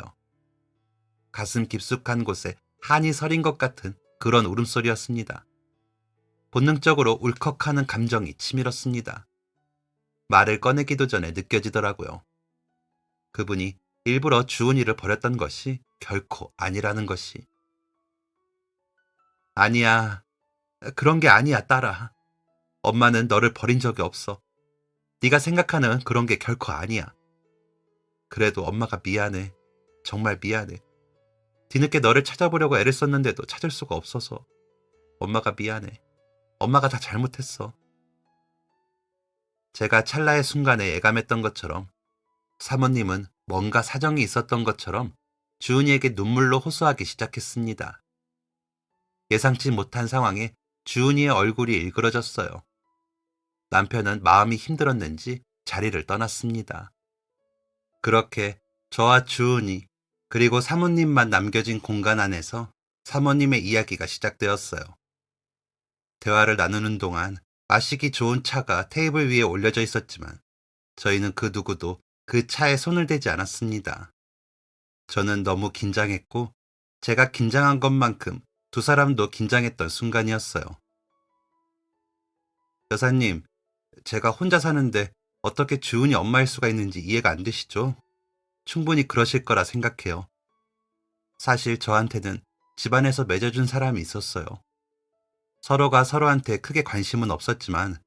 [SPEAKER 1] 가슴 깊숙한 곳에 한이 서린 것 같은 그런 울음소리였습니다. 본능적으로 울컥하는 감정이 치밀었습니다. 말을 꺼내기도 전에 느껴지더라고요. 그분이 일부러 주은이를 버렸던 것이 결코 아니라는 것이. 아니야, 그런 게 아니야, 딸아. 엄마는 너를 버린 적이 없어. 네가 생각하는 그런 게 결코 아니야. 그래도 엄마가 미안해. 정말 미안해. 뒤늦게 너를 찾아보려고 애를 썼는데도 찾을 수가 없어서. 엄마가 미안해. 엄마가 다 잘못했어. 제가 찰나의 순간에 예감했던 것처럼 사모님은 뭔가 사정이 있었던 것처럼 주은이에게 눈물로 호소하기 시작했습니다. 예상치 못한 상황에 주은이의 얼굴이 일그러졌어요. 남편은 마음이 힘들었는지 자리를 떠났습니다. 그렇게 저와 주은이 그리고 사모님만 남겨진 공간 안에서 사모님의 이야기가 시작되었어요. 대화를 나누는 동안 마시기 좋은 차가 테이블 위에 올려져 있었지만 저희는 그 누구도 그 차에 손을 대지 않았습니다. 저는 너무 긴장했고 제가 긴장한 것만큼 두 사람도 긴장했던 순간이었어요. 여사님, 제가 혼자 사는데 어떻게 주은이 엄마일 수가 있는지 이해가 안 되시죠? 충분히 그러실 거라 생각해요. 사실 저한테는 집안에서 맺어준 사람이 있었어요. 서로가 서로한테 크게 관심은 없었지만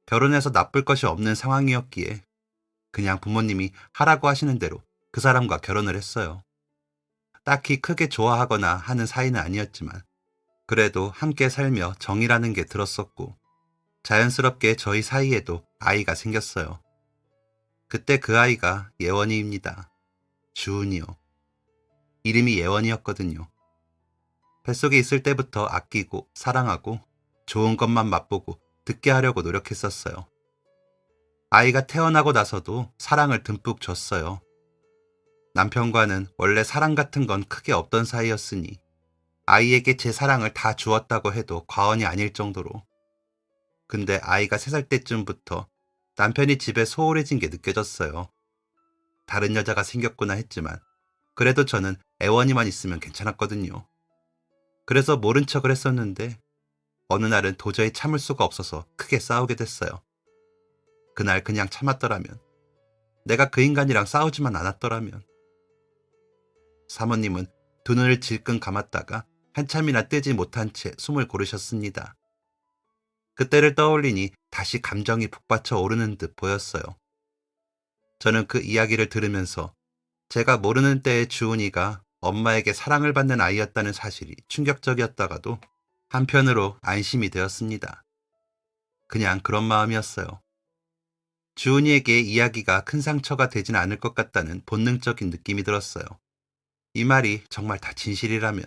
[SPEAKER 1] 결혼해서 나쁠 것이 없는 상황이었기에 그냥 부모님이 하라고 하시는 대로 그 사람과 결혼을 했어요. 딱히 크게 좋아하거나 하는 사이는 아니었지만 그래도 함께 살며 정이라는 게 들었었고 자연스럽게 저희 사이에도 아이가 생겼어요. 그때 그 아이가 예원이입니다. 주은이요. 이름이 예원이었거든요. 뱃속에 있을 때부터 아끼고 사랑하고 좋은 것만 맛보고 듣게 하려고 노력했었어요. 아이가 태어나고 나서도 사랑을 듬뿍 줬어요. 남편과는 원래 사랑 같은 건 크게 없던 사이였으니 아이에게 제 사랑을 다 주었다고 해도 과언이 아닐 정도로. 근데 아이가 3살 때쯤부터 남편이 집에 소홀해진 게 느껴졌어요. 다른 여자가 생겼구나 했지만 그래도 저는 애원이만 있으면 괜찮았거든요. 그래서 모른 척을 했었는데 어느 날은 도저히 참을 수가 없어서 크게 싸우게 됐어요. 그날 그냥 참았더라면, 내가 그 인간이랑 싸우지만 않았더라면. 사모님은 두 눈을 질끈 감았다가 한참이나 뜨지 못한 채 숨을 고르셨습니다. 그때를 떠올리니 다시 감정이 북받쳐 오르는 듯 보였어요. 저는 그 이야기를 들으면서 제가 모르는 때의 주은이가 엄마에게 사랑을 받는 아이였다는 사실이 충격적이었다가도 한편으로 안심이 되었습니다. 그냥 그런 마음이었어요. 주은이에게 이야기가 큰 상처가 되진 않을 것 같다는 본능적인 느낌이 들었어요. 이 말이 정말 다 진실이라면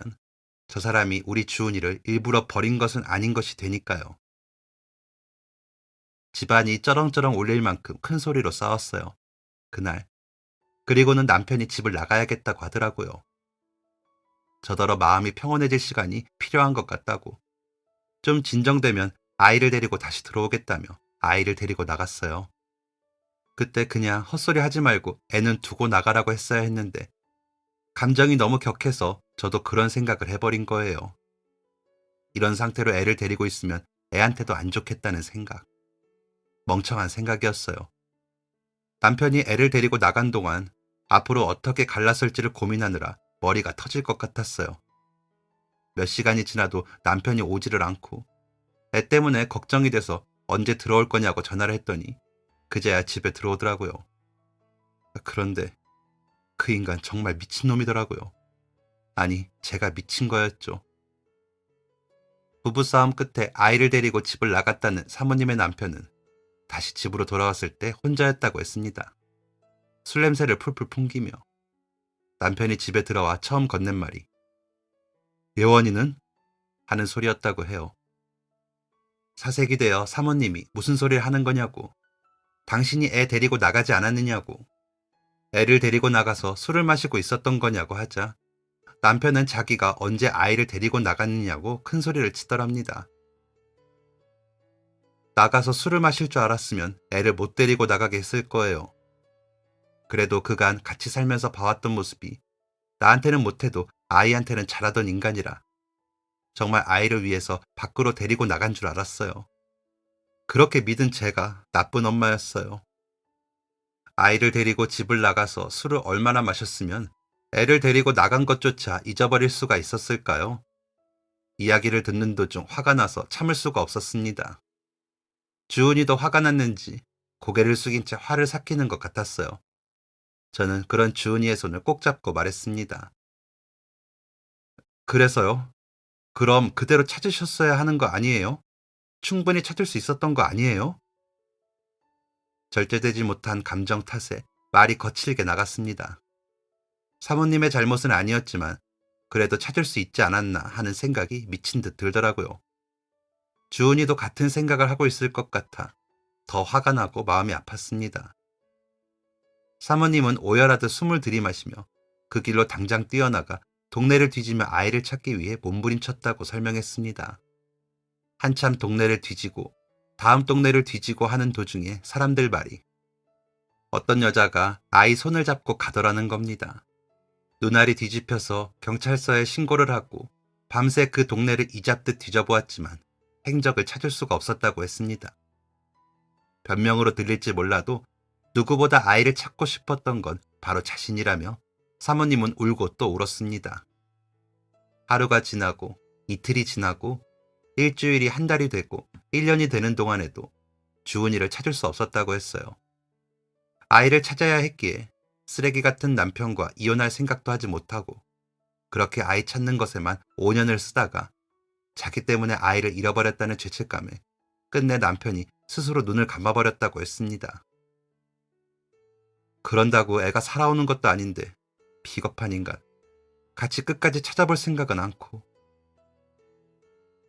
[SPEAKER 1] 저 사람이 우리 주은이를 일부러 버린 것은 아닌 것이 되니까요. 집안이 쩌렁쩌렁 울릴 만큼 큰 소리로 싸웠어요. 그날. 그리고는 남편이 집을 나가야겠다고 하더라고요. 저더러 마음이 평온해질 시간이 필요한 것 같다고. 좀 진정되면 아이를 데리고 다시 들어오겠다며 아이를 데리고 나갔어요. 그때 그냥 헛소리 하지 말고 애는 두고 나가라고 했어야 했는데 감정이 너무 격해서 저도 그런 생각을 해버린 거예요. 이런 상태로 애를 데리고 있으면 애한테도 안 좋겠다는 생각. 멍청한 생각이었어요. 남편이 애를 데리고 나간 동안 앞으로 어떻게 갈라설지를 고민하느라 머리가 터질 것 같았어요. 몇 시간이 지나도 남편이 오지를 않고 애 때문에 걱정이 돼서 언제 들어올 거냐고 전화를 했더니 그제야 집에 들어오더라고요. 그런데 그 인간 정말 미친놈이더라고요. 아니, 제가 미친 거였죠. 부부싸움 끝에 아이를 데리고 집을 나갔다는 사모님의 남편은 다시 집으로 돌아왔을 때 혼자였다고 했습니다. 술 냄새를 풀풀 풍기며 남편이 집에 들어와 처음 건넨 말이 예원이는? 하는 소리였다고 해요. 사색이 되어 사모님이 무슨 소리를 하는 거냐고, 당신이 애 데리고 나가지 않았느냐고, 애를 데리고 나가서 술을 마시고 있었던 거냐고 하자 남편은 자기가 언제 아이를 데리고 나갔느냐고 큰 소리를 치더랍니다. 나가서 술을 마실 줄 알았으면 애를 못 데리고 나가게 했을 거예요. 그래도 그간 같이 살면서 봐왔던 모습이 나한테는 못해도 아이한테는 잘하던 인간이라 정말 아이를 위해서 밖으로 데리고 나간 줄 알았어요. 그렇게 믿은 제가 나쁜 엄마였어요. 아이를 데리고 집을 나가서 술을 얼마나 마셨으면 애를 데리고 나간 것조차 잊어버릴 수가 있었을까요? 이야기를 듣는 도중 화가 나서 참을 수가 없었습니다. 주은이도 화가 났는지 고개를 숙인 채 화를 삭히는 것 같았어요. 저는 그런 주은이의 손을 꼭 잡고 말했습니다. 그래서요? 그럼 그대로 찾으셨어야 하는 거 아니에요? 충분히 찾을 수 있었던 거 아니에요? 절제되지 못한 감정 탓에 말이 거칠게 나갔습니다. 사모님의 잘못은 아니었지만 그래도 찾을 수 있지 않았나 하는 생각이 미친 듯 들더라고요. 주은이도 같은 생각을 하고 있을 것 같아 더 화가 나고 마음이 아팠습니다. 사모님은 오열하듯 숨을 들이마시며 그 길로 당장 뛰어나가 동네를 뒤지며 아이를 찾기 위해 몸부림쳤다고 설명했습니다. 한참 동네를 뒤지고 다음 동네를 뒤지고 하는 도중에 사람들 말이 어떤 여자가 아이 손을 잡고 가더라는 겁니다. 눈알이 뒤집혀서 경찰서에 신고를 하고 밤새 그 동네를 이잡듯 뒤져보았지만 행적을 찾을 수가 없었다고 했습니다. 변명으로 들릴지 몰라도 누구보다 아이를 찾고 싶었던 건 바로 자신이라며 사모님은 울고 또 울었습니다. 하루가 지나고 이틀이 지나고 일주일이 한 달이 되고 1년이 되는 동안에도 주은이를 찾을 수 없었다고 했어요. 아이를 찾아야 했기에 쓰레기 같은 남편과 이혼할 생각도 하지 못하고 그렇게 아이 찾는 것에만 5년을 쓰다가 자기 때문에 아이를 잃어버렸다는 죄책감에 끝내 남편이 스스로 눈을 감아버렸다고 했습니다. 그런다고 애가 살아오는 것도 아닌데 비겁한 인간. 같이 끝까지 찾아볼 생각은 않고.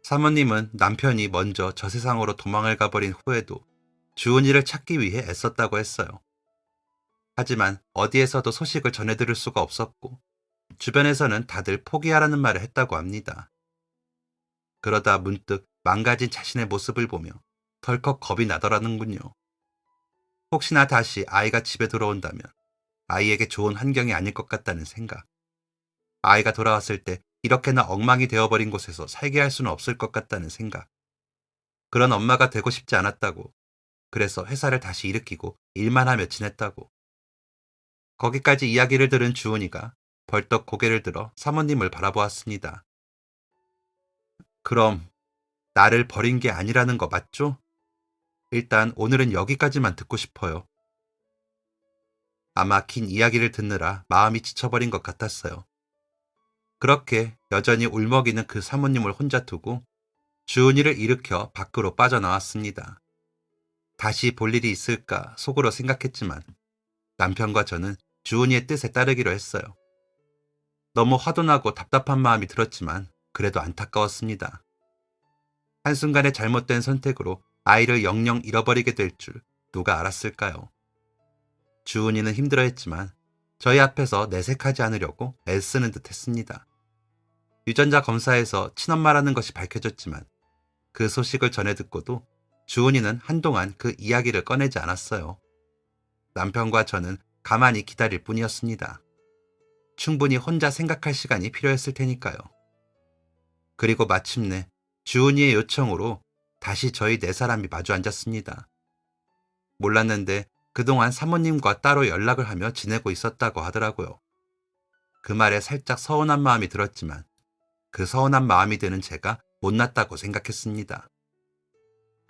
[SPEAKER 1] 사모님은 남편이 먼저 저 세상으로 도망을 가버린 후에도 주은이를 찾기 위해 애썼다고 했어요. 하지만 어디에서도 소식을 전해들을 수가 없었고 주변에서는 다들 포기하라는 말을 했다고 합니다. 그러다 문득 망가진 자신의 모습을 보며 덜컥 겁이 나더라는군요. 혹시나 다시 아이가 집에 들어온다면 아이에게 좋은 환경이 아닐 것 같다는 생각. 아이가 돌아왔을 때 이렇게나 엉망이 되어버린 곳에서 살게 할 수는 없을 것 같다는 생각. 그런 엄마가 되고 싶지 않았다고. 그래서 회사를 다시 일으키고 일만 하며 지냈다고. 거기까지 이야기를 들은 주은이가 벌떡 고개를 들어 사모님을 바라보았습니다. 그럼 나를 버린 게 아니라는 거 맞죠? 일단 오늘은 여기까지만 듣고 싶어요. 아마 긴 이야기를 듣느라 마음이 지쳐버린 것 같았어요. 그렇게 여전히 울먹이는 그 사모님을 혼자 두고 주은이를 일으켜 밖으로 빠져나왔습니다. 다시 볼 일이 있을까 속으로 생각했지만 남편과 저는 주은이의 뜻에 따르기로 했어요. 너무 화도 나고 답답한 마음이 들었지만 그래도 안타까웠습니다. 한순간의 잘못된 선택으로 아이를 영영 잃어버리게 될 줄 누가 알았을까요? 주은이는 힘들어했지만 저희 앞에서 내색하지 않으려고 애쓰는 듯 했습니다. 유전자 검사에서 친엄마라는 것이 밝혀졌지만 그 소식을 전해 듣고도 주은이는 한동안 그 이야기를 꺼내지 않았어요. 남편과 저는 가만히 기다릴 뿐이었습니다. 충분히 혼자 생각할 시간이 필요했을 테니까요. 그리고 마침내 주은이의 요청으로 다시 저희 네 사람이 마주 앉았습니다. 몰랐는데 그동안 사모님과 따로 연락을 하며 지내고 있었다고 하더라고요. 그 말에 살짝 서운한 마음이 들었지만 그 서운한 마음이 드는 제가 못났다고 생각했습니다.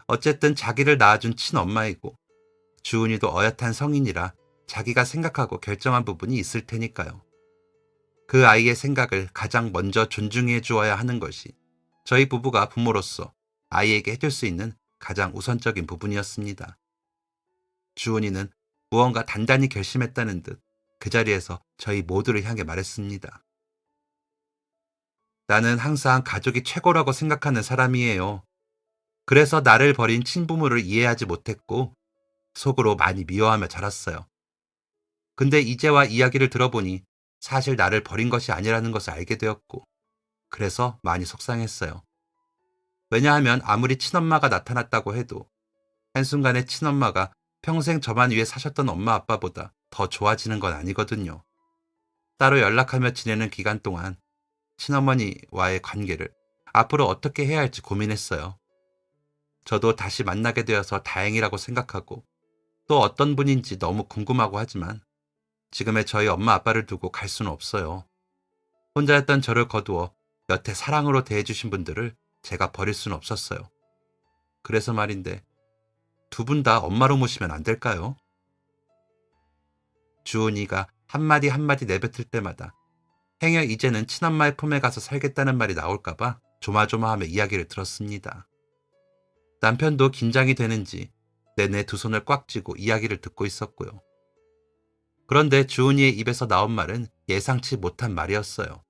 [SPEAKER 1] 어쨌든 자기를 낳아준 친엄마이고 주은이도 어엿한 성인이라 자기가 생각하고 결정한 부분이 있을 테니까요. 그 아이의 생각을 가장 먼저 존중해 주어야 하는 것이 저희 부부가 부모로서 아이에게 해줄 수 있는 가장 우선적인 부분이었습니다. 주은이는 무언가 단단히 결심했다는 듯 그 자리에서 저희 모두를 향해 말했습니다. 나는 항상 가족이 최고라고 생각하는 사람이에요. 그래서 나를 버린 친부모를 이해하지 못했고 속으로 많이 미워하며 자랐어요. 근데 이제와 이야기를 들어보니 사실 나를 버린 것이 아니라는 것을 알게 되었고 그래서 많이 속상했어요. 왜냐하면 아무리 친엄마가 나타났다고 해도 한순간에 친엄마가 평생 저만 위해 사셨던 엄마 아빠보다 더 좋아지는 건 아니거든요. 따로 연락하며 지내는 기간 동안 친어머니와의 관계를 앞으로 어떻게 해야 할지 고민했어요. 저도 다시 만나게 되어서 다행이라고 생각하고 또 어떤 분인지 너무 궁금하고 하지만 지금의 저희 엄마 아빠를 두고 갈 수는 없어요. 혼자였던 저를 거두어 여태 사랑으로 대해주신 분들을 제가 버릴 수는 없었어요. 그래서 말인데 두 분 다 엄마로 모시면 안 될까요? 주은이가 한마디 한마디 내뱉을 때마다 행여 이제는 친엄마의 품에 가서 살겠다는 말이 나올까봐 조마조마하며 이야기를 들었습니다. 남편도 긴장이 되는지 내내 두 손을 꽉 쥐고 이야기를 듣고 있었고요. 그런데 주은이의 입에서 나온 말은 예상치 못한 말이었어요.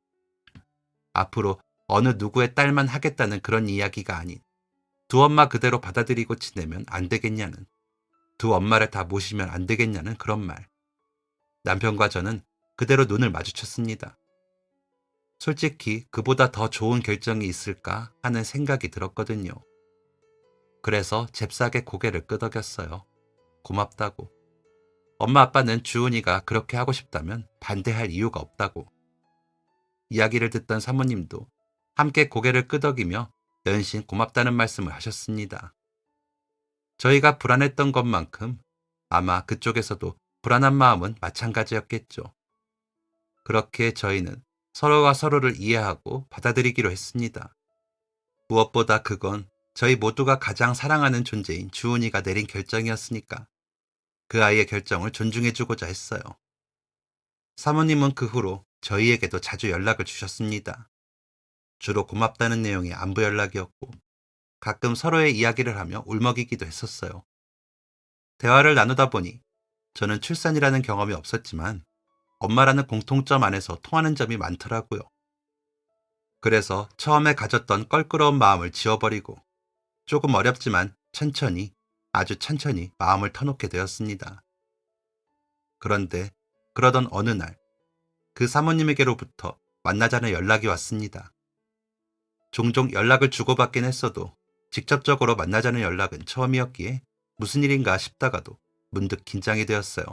[SPEAKER 1] 앞으로 어느 누구의 딸만 하겠다는 그런 이야기가 아닌 두 엄마 그대로 받아들이고 지내면 안 되겠냐는, 두 엄마를 다 모시면 안 되겠냐는 그런 말. 남편과 저는 그대로 눈을 마주쳤습니다. 솔직히 그보다 더 좋은 결정이 있을까 하는 생각이 들었거든요. 그래서 잽싸게 고개를 끄덕였어요. 고맙다고. 엄마 아빠는 주은이가 그렇게 하고 싶다면 반대할 이유가 없다고. 이야기를 듣던 사모님도 함께 고개를 끄덕이며 연신 고맙다는 말씀을 하셨습니다. 저희가 불안했던 것만큼 아마 그쪽에서도 불안한 마음은 마찬가지였겠죠. 그렇게 저희는 서로가 서로를 이해하고 받아들이기로 했습니다. 무엇보다 그건 저희 모두가 가장 사랑하는 존재인 주은이가 내린 결정이었으니까 그 아이의 결정을 존중해주고자 했어요. 사모님은 그 후로 저희에게도 자주 연락을 주셨습니다. 주로 고맙다는 내용의 안부 연락이었고 가끔 서로의 이야기를 하며 울먹이기도 했었어요. 대화를 나누다 보니 저는 출산이라는 경험이 없었지만 엄마라는 공통점 안에서 통하는 점이 많더라고요. 그래서 처음에 가졌던 껄끄러운 마음을 지워버리고 조금 어렵지만 천천히, 아주 천천히 마음을 터놓게 되었습니다. 그런데 그러던 어느 날 그 사모님에게로부터 만나자는 연락이 왔습니다. 종종 연락을 주고받긴 했어도 직접적으로 만나자는 연락은 처음이었기에 무슨 일인가 싶다가도 문득 긴장이 되었어요.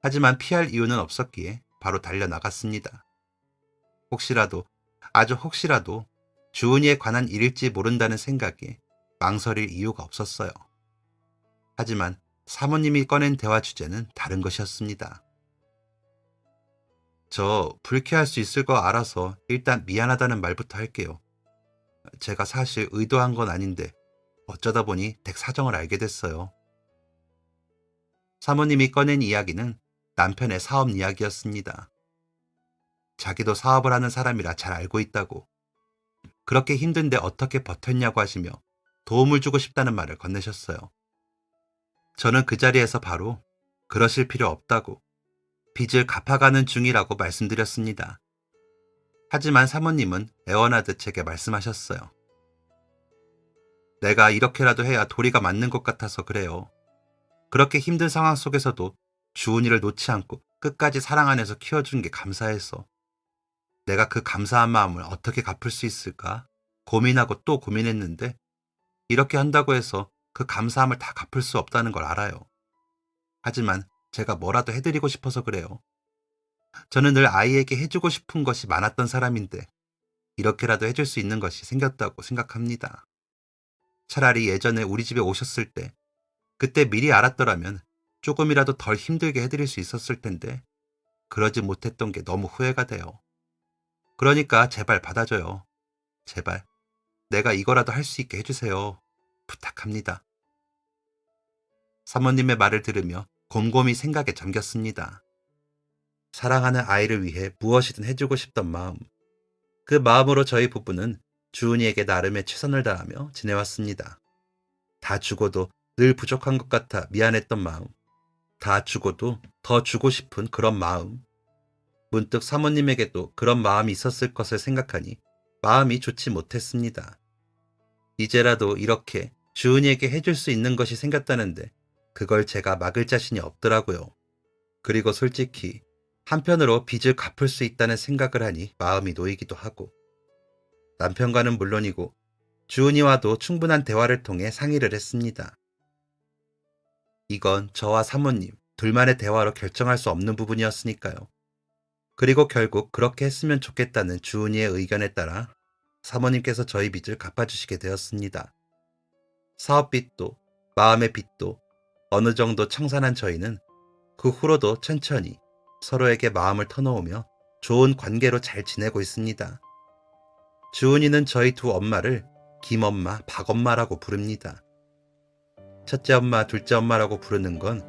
[SPEAKER 1] 하지만 피할 이유는 없었기에 바로 달려나갔습니다. 혹시라도, 아주 혹시라도 주은이에 관한 일일지 모른다는 생각에 망설일 이유가 없었어요. 하지만 사모님이 꺼낸 대화 주제는 다른 것이었습니다. 저 불쾌할 수 있을 거 알아서 일단 미안하다는 말부터 할게요. 제가 사실 의도한 건 아닌데 어쩌다 보니 댁 사정을 알게 됐어요. 사모님이 꺼낸 이야기는 남편의 사업 이야기였습니다. 자기도 사업을 하는 사람이라 잘 알고 있다고, 그렇게 힘든데 어떻게 버텼냐고 하시며 도움을 주고 싶다는 말을 건네셨어요. 저는 그 자리에서 바로 그러실 필요 없다고, 빚을 갚아가는 중이라고 말씀드렸습니다. 하지만 사모님은 애원하듯 제게 말씀하셨어요. 내가 이렇게라도 해야 도리가 맞는 것 같아서 그래요. 그렇게 힘든 상황 속에서도 주은이를 놓지 않고 끝까지 사랑 안에서 키워준 게 감사해서 내가 그 감사한 마음을 어떻게 갚을 수 있을까 고민하고 또 고민했는데 이렇게 한다고 해서 그 감사함을 다 갚을 수 없다는 걸 알아요. 하지만 제가 뭐라도 해드리고 싶어서 그래요. 저는 늘 아이에게 해주고 싶은 것이 많았던 사람인데 이렇게라도 해줄 수 있는 것이 생겼다고 생각합니다. 차라리 예전에 우리 집에 오셨을 때 그때 미리 알았더라면 조금이라도 덜 힘들게 해드릴 수 있었을 텐데 그러지 못했던 게 너무 후회가 돼요. 그러니까 제발 받아줘요. 제발 내가 이거라도 할 수 있게 해주세요. 부탁합니다. 사모님의 말을 들으며 곰곰이 생각에 잠겼습니다. 사랑하는 아이를 위해 무엇이든 해주고 싶던 마음. 그 마음으로 저희 부부는 주은이에게 나름의 최선을 다하며 지내왔습니다. 다 주고도 늘 부족한 것 같아 미안했던 마음, 다 주고도 더 주고 싶은 그런 마음, 문득 사모님에게도 그런 마음이 있었을 것을 생각하니 마음이 좋지 못했습니다. 이제라도 이렇게 주은이에게 해줄 수 있는 것이 생겼다는데 그걸 제가 막을 자신이 없더라고요. 그리고 솔직히 한편으로 빚을 갚을 수 있다는 생각을 하니 마음이 놓이기도 하고, 남편과는 물론이고 주은이와도 충분한 대화를 통해 상의를 했습니다. 이건 저와 사모님 둘만의 대화로 결정할 수 없는 부분이었으니까요. 그리고 결국 그렇게 했으면 좋겠다는 주은이의 의견에 따라 사모님께서 저희 빚을 갚아주시게 되었습니다. 사업빚도 마음의 빚도 어느 정도 청산한 저희는 그 후로도 천천히 서로에게 마음을 터놓으며 좋은 관계로 잘 지내고 있습니다. 주은이는 저희 두 엄마를 김엄마, 박엄마라고 부릅니다. 첫째 엄마, 둘째 엄마라고 부르는 건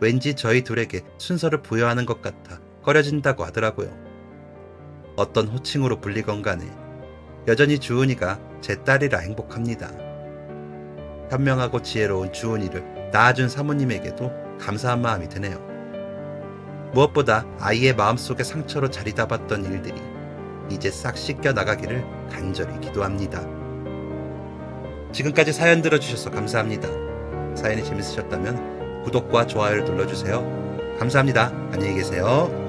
[SPEAKER 1] 왠지 저희 둘에게 순서를 부여하는 것 같아 꺼려진다고 하더라고요. 어떤 호칭으로 불리건 간에 여전히 주은이가 제 딸이라 행복합니다. 현명하고 지혜로운 주은이를 낳아준 사모님에게도 감사한 마음이 드네요. 무엇보다 아이의 마음속에 상처로 자리 잡았던 일들이 이제 싹 씻겨 나가기를 간절히 기도합니다. 지금까지 사연 들어주셔서 감사합니다. 사연이 재밌으셨다면 구독과 좋아요를 눌러주세요. 감사합니다. 안녕히 계세요.